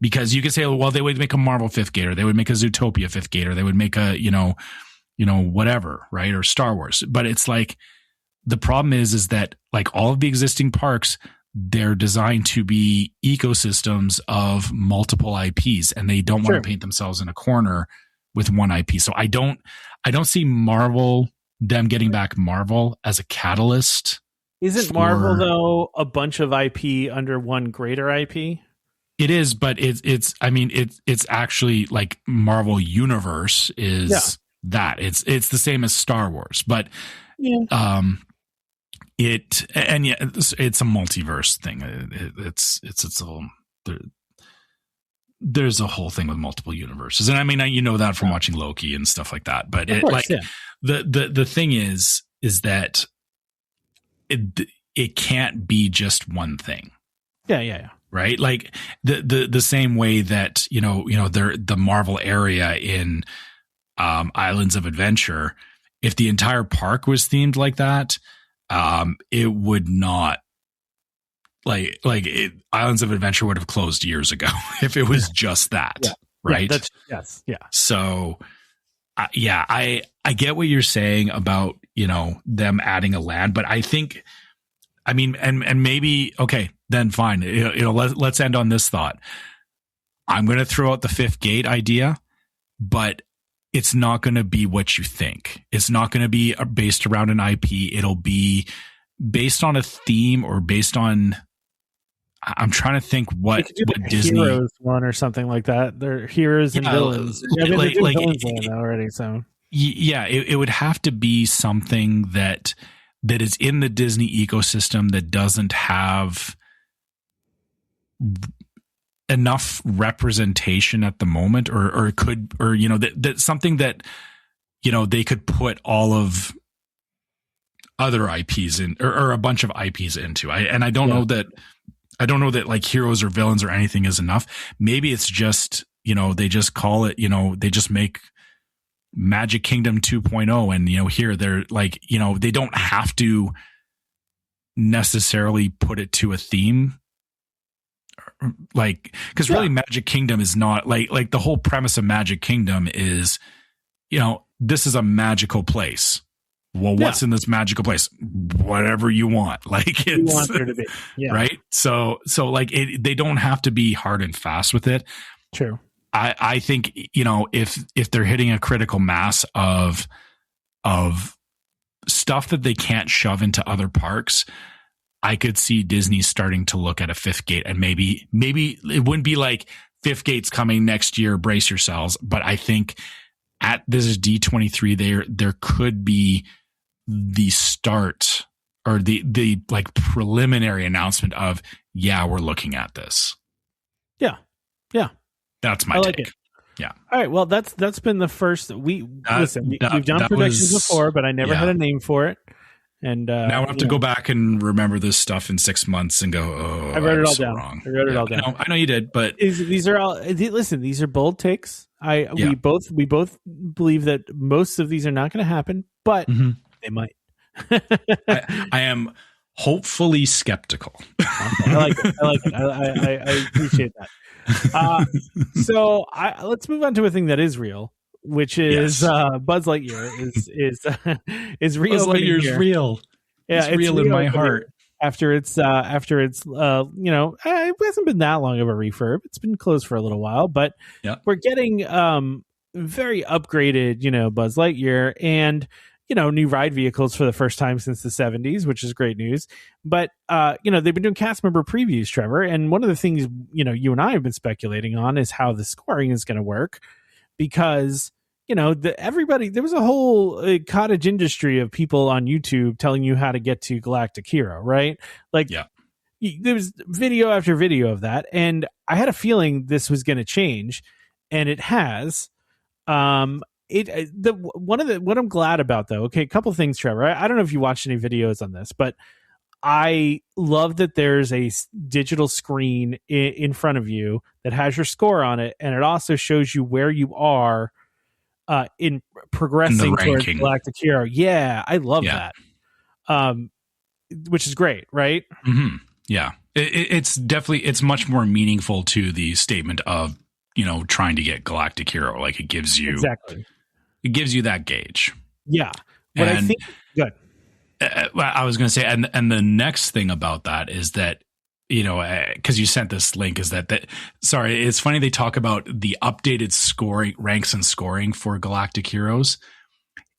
S3: Because you could say, well, they would make a Marvel 5th gate, or they would make a Zootopia 5th gate, or they would make a, whatever, right? Or Star Wars. But it's like, the problem is that like all of the existing parks, they're designed to be ecosystems of multiple IPs, and they don't want to paint themselves in a corner with one IP. So I don't see them getting back Marvel as a catalyst.
S2: Isn't Marvel though a bunch of IP under one greater IP?
S3: It is, but it's actually like Marvel Universe is that it's the same as Star Wars, but it's a multiverse thing. It's its own. there's a whole thing with multiple universes. And I mean, you know that from watching Loki and stuff like that. But the thing is that it can't be just one thing.
S2: Yeah.
S3: Right. Like the same way that, the Marvel area in Islands of Adventure, if the entire park was themed like that, it would not Islands of Adventure would have closed years ago if it was just that. Yeah. Right.
S2: Yeah.
S3: So I get what you're saying about, them adding a land, but I think, I mean, and maybe, okay, then fine. Let's end on this thought. I'm going to throw out the fifth gate idea, but it's not going to be what you think. It's not going to be based around an IP. It'll be based on a theme or based on, I'm trying to think what Disney
S2: Heroes one or something like that. They're heroes and villains. Villains already. So
S3: yeah, it would have to be something that is in the Disney ecosystem that doesn't have enough representation at the moment, or that's something that, they could put all of other IPs in, or a bunch of IPs into. I don't know that like heroes or villains or anything is enough. Maybe it's just, they just call it, they just make Magic Kingdom 2.0, and here they're like, they don't have to necessarily put it to a theme, like, because really Magic Kingdom is not like the whole premise of Magic Kingdom is, this is a magical place. Well, what's in this magical place? Whatever you want. Like,
S2: you want there to be. Yeah.
S3: Right. So like they don't have to be hard and fast with it.
S2: True.
S3: I think, if they're hitting a critical mass of stuff that they can't shove into other parks, I could see Disney starting to look at a fifth gate, and maybe it wouldn't be like fifth gate's coming next year, brace yourselves. But I think this is D23, there could be the start or the like preliminary announcement of, we're looking at this.
S2: Yeah.
S3: That's my take. Yeah.
S2: All right. Well, that's been the first. We've done predictions before, but I never had a name for it. And
S3: now I have to go back and remember this stuff in 6 months and go,
S2: I wrote it all down. Wrong. I wrote it all down.
S3: I know you did, but
S2: these are all. Listen, these are bold takes. We both believe that most of these are not going to happen, but they might.
S3: I am hopefully skeptical.
S2: I like it. I appreciate that. So let's move on to a thing that is real, which is Buzz Lightyear is real.
S3: Buzz Lightyear's real.
S2: Yeah,
S3: it's real in my heart.
S2: After it's it hasn't been that long of a refurb. It's been closed for a little while, but we're getting very upgraded, Buzz Lightyear, and new ride vehicles for the first time since the 70s, which is great news. But, they've been doing cast member previews, Trevor. And one of the things, you and I have been speculating on is how the scoring is going to work, because, there was a whole cottage industry of people on YouTube telling you how to get to Galactic Hero, right? Like, there was video after video of that. And I had a feeling this was going to change, and it has. What I'm glad about, though, a couple of things, Trevor. I don't know if you watched any videos on this, but I love that there's a digital screen in front of you that has your score on it, and it also shows you where you are in progressing towards Galactic Hero. Yeah, I love that. Which is great, right?
S3: Mm-hmm. Yeah, it's definitely, it's much more meaningful to the statement of trying to get Galactic Hero. Like, it gives you it gives you that gauge.
S2: Yeah. What I think, good.
S3: I was going to say, and the next thing about that is that, because you sent this link, is that sorry, it's funny they talk about the updated scoring ranks and scoring for Galactic Heroes.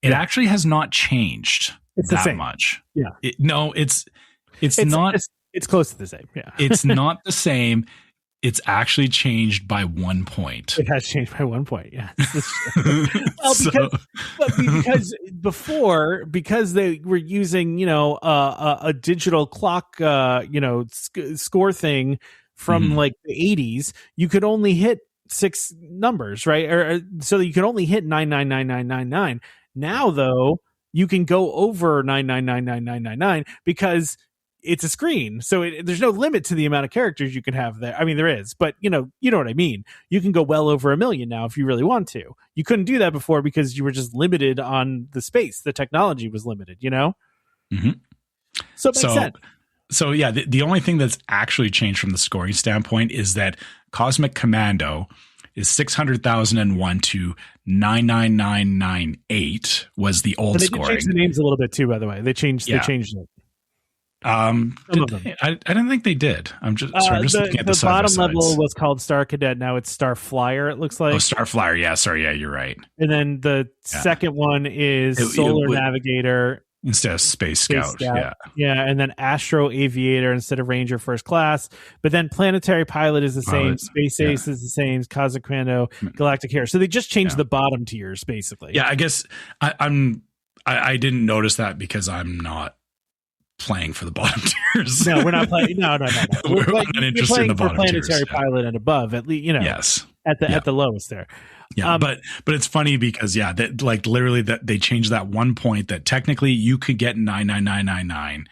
S3: It actually has not changed that much.
S2: Yeah.
S3: It's not.
S2: It's close to the same. Yeah.
S3: It's not the same. It's actually changed by 1 point.
S2: It has changed by 1 point. Yeah. Because they were using, a digital clock, score thing from like the 80s, you could only hit 6 numbers, right? Or so you could only hit 9999999. Now though, you can go over 9999999 because it's a screen. So there's no limit to the amount of characters you can have there. I mean, there is, but you know what I mean? You can go well over 1 million now if you really want to. You couldn't do that before because you were just limited on the space. The technology was limited, you know?
S3: Mm-hmm.
S2: So it makes sense.
S3: So yeah, the only thing that's actually changed from the scoring standpoint is that Cosmic Commando is 600,001 to 99998 was the old scoring. They
S2: changed the names a little bit too, by the way. They changed it.
S3: I don't think they did. I'm just looking at the
S2: bottom level was called Star Cadet. Now it's Star Flyer. It looks like.
S3: Oh, Star Flyer. Yeah, sorry. Yeah, you're right.
S2: And then the second one is Solar Navigator
S3: instead of Space Scout. Yeah,
S2: and then Astro Aviator instead of Ranger First Class. But then Planetary Pilot is the same. Space Ace is the same. Cosmic Commando, Galactic Hero. So they just changed the bottom tiers, basically.
S3: Yeah, I guess I didn't notice that because I'm not playing for the bottom tiers.
S2: No, we're not playing. No.
S3: We're not interested in the bottom tiers.
S2: Planetary Pilot and above, at least,
S3: yes,
S2: at the lowest there.
S3: Yeah, but it's funny because that like literally that they changed that one point that technically you could get 99999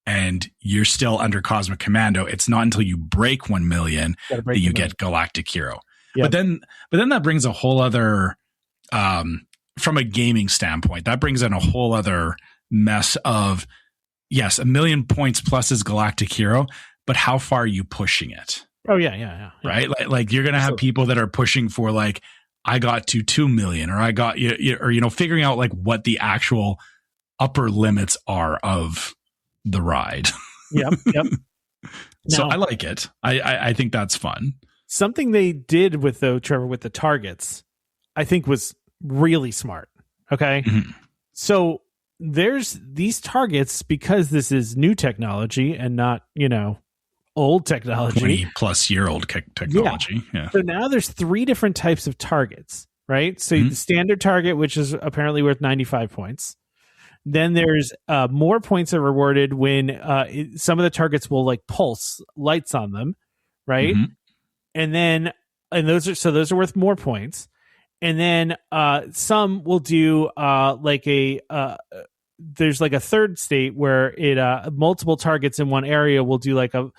S3: and you're still under Cosmic Commando. It's not until you break 1 million that you get Galactic Hero. Yep. But then that brings a whole other from a gaming standpoint, that brings in a whole other mess of, yes, 1 million points plus is Galactic Hero, but how far are you pushing it?
S2: Oh yeah.
S3: Right? Like you're going to have people that are pushing for like, I got to 2 million or I got, or figuring out like what the actual upper limits are of the ride.
S2: Yep.
S3: So I like it. I think that's fun.
S2: Something they did with Trevor, with the targets, I think was really smart. Okay.
S3: Mm-hmm.
S2: So there's these targets, because this is new technology and not, old technology,
S3: 20-plus-year-old technology. Yeah.
S2: So now there's 3 different types of targets, right? So the standard target, which is apparently worth 95 points. Then there's more points are rewarded when some of the targets will like pulse lights on them, right? Mm-hmm. And those are worth more points. And then some will do there's like a third state where it multiple targets in one area will do like a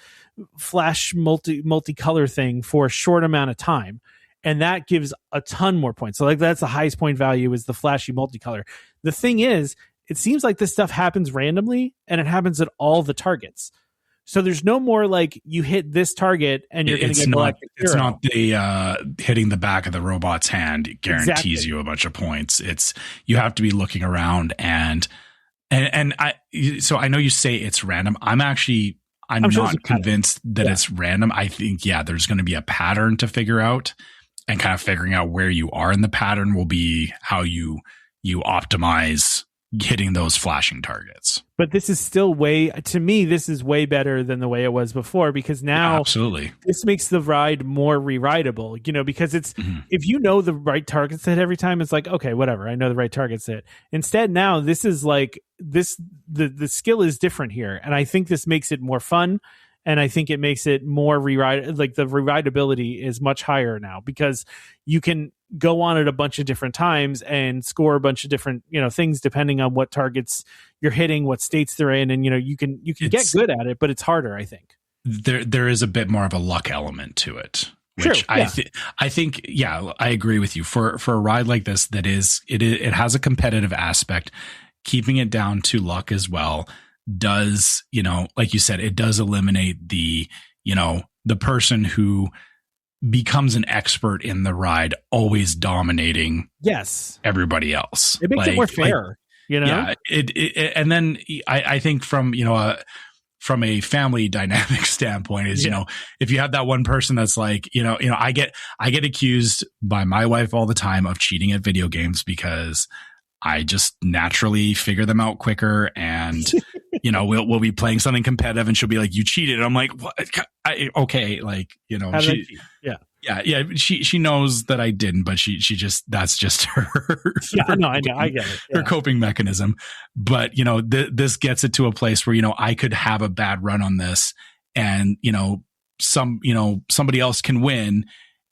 S2: flash multicolor thing for a short amount of time, and that gives a ton more points. So like that's the highest point value, is the flashy multicolor. The thing is, it seems like this stuff happens randomly and it happens at all the targets. So there's no more like you hit this target and you're going to get Galactic Hero. It's not
S3: the hitting the back of the robot's hand guarantees you a bunch of points. It's you have to be looking around and so I know you say it's random. I'm not convinced that it's random. I think, there's going to be a pattern to figure out, and kind of figuring out where you are in the pattern will be how you optimize hitting those flashing targets.
S2: But this is still this is way better than the way it was before, because now
S3: absolutely
S2: this makes the ride more re-rideable, because it's if you know the right targets hit every time, it's like, okay, whatever, I know the right targets hit. Instead, now this is like the skill is different here, and I think this makes it more fun, and I think it makes it more like the re-rideability is much higher now, because you can go on it a bunch of different times and score a bunch of different things depending on what targets you're hitting, what states they're in, and you can get good at it, but it's harder. I think
S3: there is a bit more of a luck element to it, which I think I agree with you. For a ride like this, it has a competitive aspect. Keeping it down to luck as well does, like you said, it does eliminate the person who becomes an expert in the ride, always dominating everybody else.
S2: It makes it more fair,
S3: Yeah, and then I think from a family dynamic standpoint is, if you have that one person that's like, I get accused by my wife all the time of cheating at video games because I just naturally figure them out quicker, and we'll be playing something competitive and she'll be like, you cheated. And I'm like, what? Okay. Like, she knows that I didn't, but she just, that's just her.
S2: I know. I get it.
S3: Her coping mechanism. But, this gets it to a place where, I could have a bad run on this and, somebody else can win,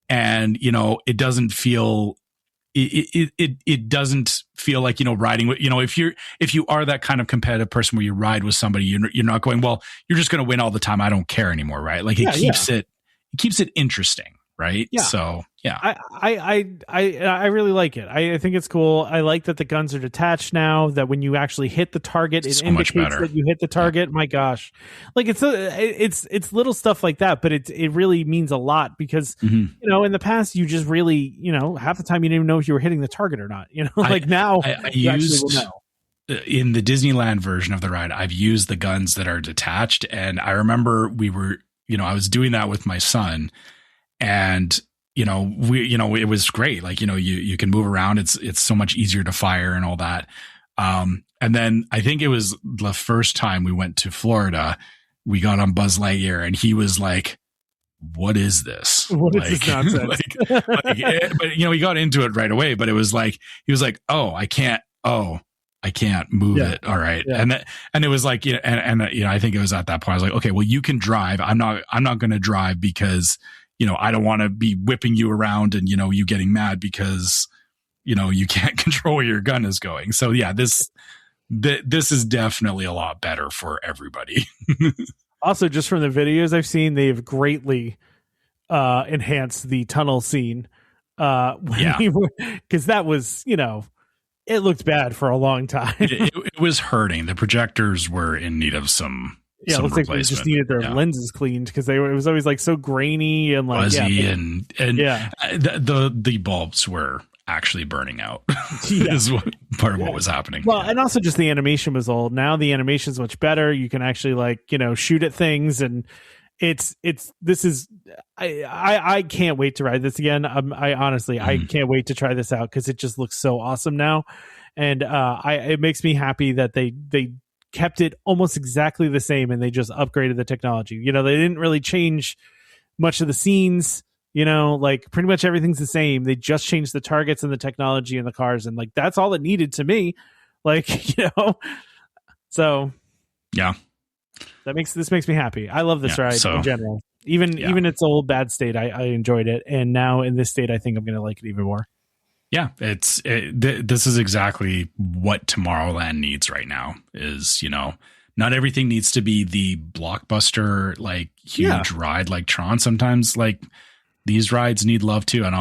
S3: and it doesn't feel it doesn't feel like riding with if you are that kind of competitive person where you ride with somebody, you're not going, well, you're just going to win all the time, I don't care anymore, right? Like it keeps it interesting, right?
S2: Yeah.
S3: So yeah,
S2: I really like it. I think it's cool. I like that the guns are detached now, that when you actually hit the target, it indicates that you hit the target. Yeah. My gosh, like it's little stuff like that, but it really means a lot because in the past you just really half the time you didn't even know if you were hitting the target or not. Like now
S3: I used in the Disneyland version of the ride, I've used the guns that are detached, and I remember we were I was doing that with my son, and it was great. Like, you can move around. It's so much easier to fire and all that. And then I think it was the first time we went to Florida, we got on Buzz Lightyear, and he was like, what is this?
S2: What is this nonsense?
S3: But he got into it right away, but it was like, he was like, I can't move it. All right. Yeah. And it was like, I think it was at that point, I was like, okay, well, you can drive. I'm not going to drive because I don't want to be whipping you around and, you getting mad because, you can't control where your gun is going. So yeah, this is definitely a lot better for everybody.
S2: Also, just from the videos I've seen, they've greatly enhanced the tunnel scene. Because that was, it looked bad for a long time.
S3: it was hurting. The projectors were in need of some.
S2: Yeah, it looks like they just needed their lenses cleaned because it was always like so grainy and like
S3: fuzzy and the bulbs were actually burning out. Is part of what was happening.
S2: Well, and also just the animation was old. Now the animation is much better. You can actually shoot at things, and I can't wait to ride this again. I honestly I can't wait to try this out because it just looks so awesome now, and it makes me happy that they kept it almost exactly the same, and they just upgraded the technology. They didn't really change much of the scenes, like pretty much everything's the same. They just changed the targets and the technology and the cars, and like that's all it needed to me. Like, so
S3: yeah,
S2: this makes me happy. I love this ride in general. Even its old bad state, I enjoyed it, and now in this state, I think I'm going to like it even more.
S3: Yeah, this is exactly what Tomorrowland needs right now. Is not everything needs to be the blockbuster like huge ride like Tron. Sometimes like these rides need love too. And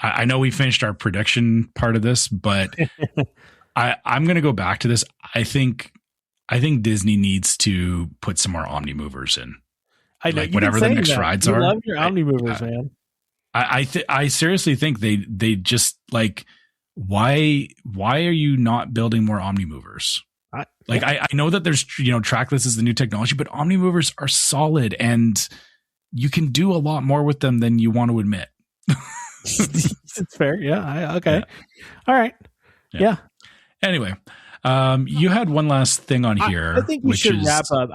S3: I know we finished our prediction part of this, but I'm going to go back to this. I think Disney needs to put some more Omni movers in.
S2: I know,
S3: like whatever the next rides are.
S2: I love your Omni movers, man.
S3: I seriously think they just like, why are you not building more Omni movers? I know that there's trackless is the new technology, but Omni movers are solid and you can do a lot more with them than you want to admit.
S2: It's fair. Yeah. Okay. All right. Yeah.
S3: Anyway, you had one last thing on here.
S2: I think we should wrap up.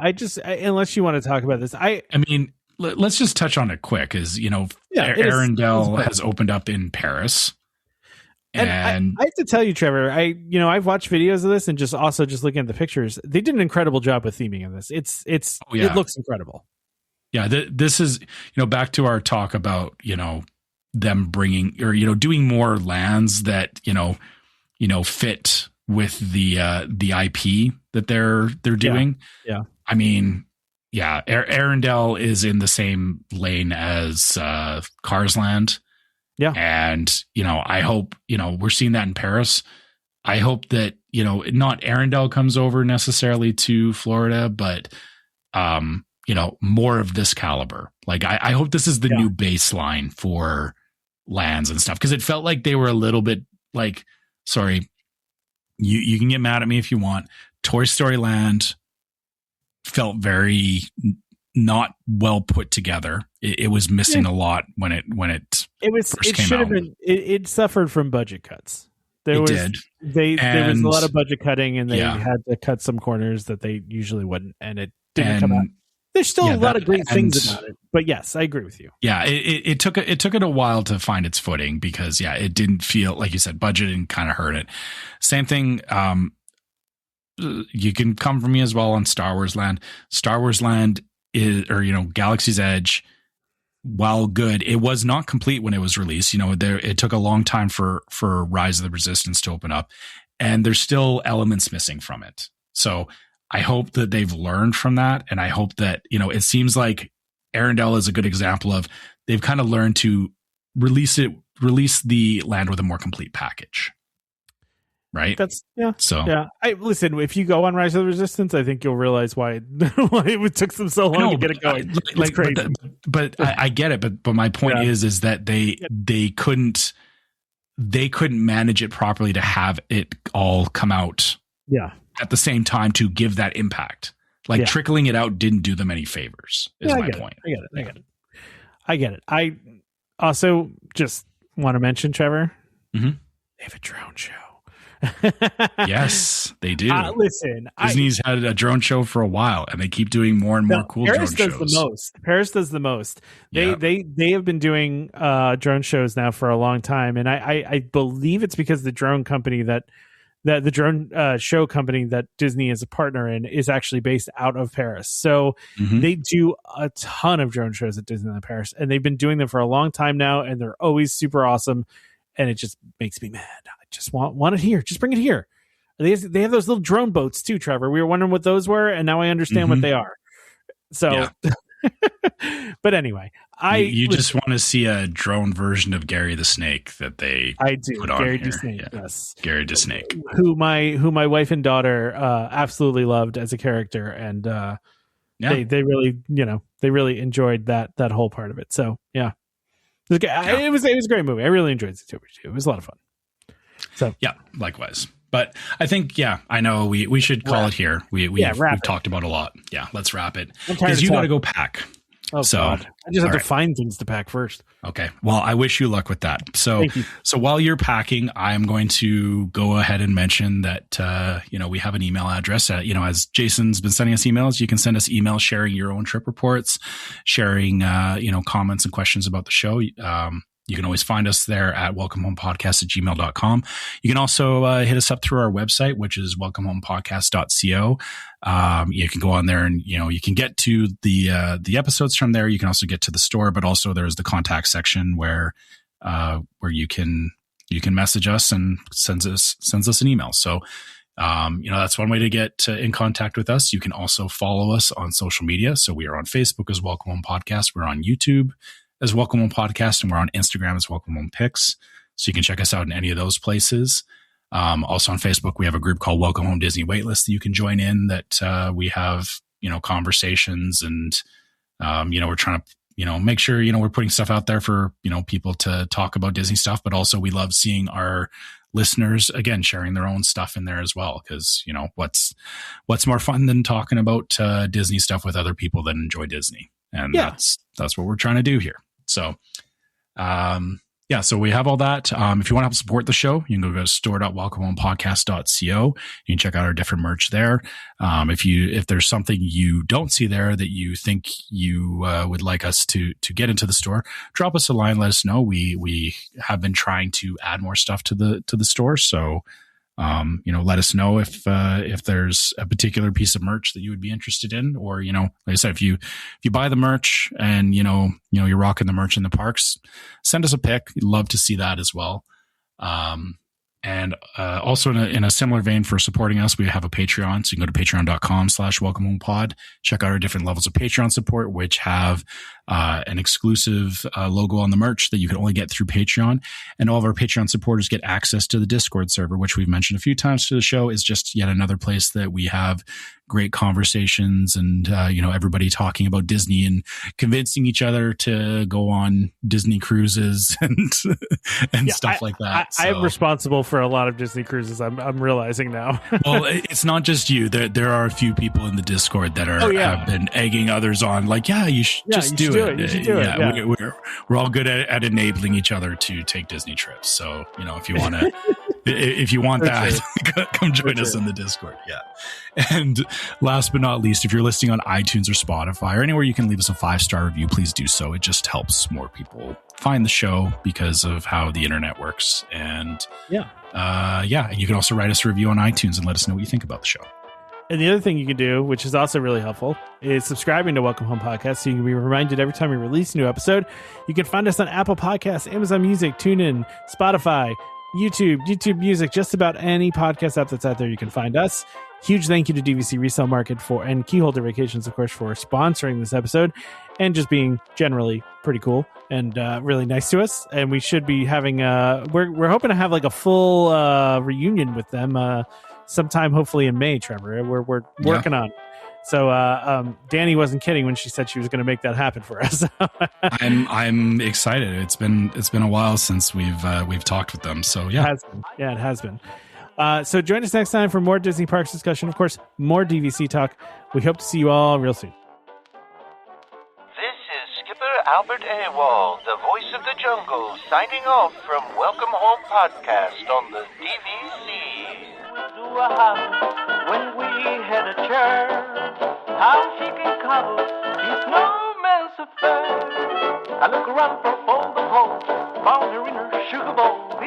S2: Unless you want to talk about this, I
S3: mean, let's just touch on it quick. Arendelle has opened up in Paris, and
S2: I have to tell you, Trevor, I've watched videos of this and just looking at the pictures, they did an incredible job with theming in this. It looks incredible.
S3: Yeah, this is back to our talk about them bringing or doing more lands that fit with the IP that they're doing.
S2: Yeah.
S3: I mean, yeah, Arendelle is in the same lane as Cars Land.
S2: Yeah.
S3: And, I hope, we're seeing that in Paris. I hope that, not Arendelle comes over necessarily to Florida, but, more of this caliber. Like, I hope this is the new baseline for lands and stuff. Cause it felt like they were a little bit like, sorry, you can get mad at me if you want. Toy Story Land felt very not well put together. It was missing a lot when it first came out.
S2: It suffered from budget cuts. There was a lot of budget cutting, and they had to cut some corners that they usually wouldn't, and it didn't come out. There's still a lot of great things about it, but yes, I agree with you.
S3: Yeah, it took it a while to find its footing because it didn't feel like you said budgeting kind of hurt it. Same thing. You can come from me as well on Star Wars Land. Star Wars Land Galaxy's Edge, while good, it was not complete when it was released. It took a long time for Rise of the Resistance to open up, and there's still elements missing from it. So I hope that they've learned from that, and I hope that, it seems like Arendelle is a good example of they've kind of learned to release the land with a more complete package. Right. Listen, if you go on Rise of the Resistance, I think you'll realize why it took them so long to get it going. It's crazy.
S2: But
S3: I get it. But my point is that they couldn't manage it properly to have it all come out at the same time to give that impact. Trickling it out didn't do them any favors, is my point.
S2: I get it. I also just want to mention, Trevor,
S3: mm-hmm.
S2: they have a drone show.
S3: Yes, they do.
S2: Listen,
S3: Disney's had a drone show for a while, and they keep doing more and more cool drone shows.
S2: Paris does the most. They have been doing drone shows now for a long time, and I believe it's because the drone company that the drone show company that Disney is a partner in is actually based out of Paris. So they do a ton of drone shows at Disneyland Paris, and they've been doing them for a long time now, and they're always super awesome, and it just makes me mad. Just want it here. Just bring it here. They have those little drone boats too, Trevor. We were wondering what those were, and now I understand what they are. So, but anyway,
S3: you just want to see a drone version of Gary the Snake that they put on
S2: Gary
S3: here.
S2: the Snake, yes,
S3: Gary the Snake,
S2: who my wife and daughter absolutely loved as a character, and they really enjoyed that whole part of it. So it was a great movie. I really enjoyed it too. It was a lot of fun. So
S3: likewise. But I think I know we should call it here. We've talked about a lot. Yeah, let's wrap it because you got to go pack.
S2: Oh, so God. I just have to find things to pack first.
S3: Okay. Well, I wish you luck with that. So while you're packing, I'm going to go ahead and mention that we have an email address. As Jason's been sending us emails, you can send us emails sharing your own trip reports, sharing comments and questions about the show. You can always find us there at welcomehomepodcast@gmail.com. You can also hit us up through our website, which is welcomehomepodcast.co. You can go on there and, you can get to the episodes from there. You can also get to the store, but also there's the contact section where you can message us and sends us an email. So, that's one way to get in contact with us. You can also follow us on social media. So we are on Facebook as Welcome Home Podcast. We're on YouTube as Welcome Home Podcast, and we're on Instagram as Welcome Home Pics. So you can check us out in any of those places. Also on Facebook, we have a group called Welcome Home Disney Waitlist that you can join in, that we have, conversations, and, we're trying to, make sure, we're putting stuff out there for, people to talk about Disney stuff, but also we love seeing our listeners, again, sharing their own stuff in there as well. Cause what's more fun than talking about Disney stuff with other people that enjoy Disney. And that's what we're trying to do here. So, so we have all that. If you want to help support the show, you can go to store.welcomehomepodcast.co. You can check out our different merch there. If there's something you don't see there that you think you would like us to get into the store, drop us a line. Let us know. We have been trying to add more stuff to the store. So, let us know if there's a particular piece of merch that you would be interested in, or, like I said, if you buy the merch and, you're rocking the merch in the parks, send us a pic. We'd love to see that as well. And also in a similar vein for supporting us, we have a Patreon. So you can go to patreon.com/welcomehomepod. Check out our different levels of Patreon support, which have an exclusive logo on the merch that you can only get through Patreon. And all of our Patreon supporters get access to the Discord server, which we've mentioned a few times to the show, is just yet another place that we have great conversations and, everybody talking about Disney and convincing each other to go on Disney cruises and stuff like that.
S2: I am responsible for a lot of Disney cruises. I'm realizing now.
S3: Well, it's not just you. There are a few people in the Discord that have been egging others on, like, you should just do it.
S2: You should do it. Yeah.
S3: We're all good at enabling each other to take Disney trips. So, if you want to, if you want that, come join us in the Discord. Yeah. And last but not least, if you're listening on iTunes or Spotify or anywhere you can leave us a 5-star review, please do so. It just helps more people find the show because of how the internet works. And and you can also write us a review on iTunes and let us know what you think about the show.
S2: And the other thing you can do, which is also really helpful, is subscribing to Welcome Home Podcast so you can be reminded every time we release a new episode. You can find us on Apple Podcasts, Amazon Music, TuneIn, Spotify, YouTube Music, just about any podcast app that's out there. You can find us. Huge thank you to DVC Resale Market and Keyholder Vacations, of course, for sponsoring this episode and just being generally pretty cool and really nice to us. And we should be having we're hoping to have like a full reunion with them sometime, hopefully in May. Trevor, we're working on. So Danny wasn't kidding when she said she was going to make that happen for us.
S3: I'm excited. It's been a while since we've talked with them. So yeah,
S2: it has been. So join us next time for more Disney Parks discussion. Of course, more DVC talk. We hope to see you all real soon.
S1: This is Skipper Albert Awol, the voice of the jungle, signing off from Welcome Home Podcast on the DVC. When we had a chair, how she can cuddle is no man's affair. I look around for all the holes, found her in her sugar bowl.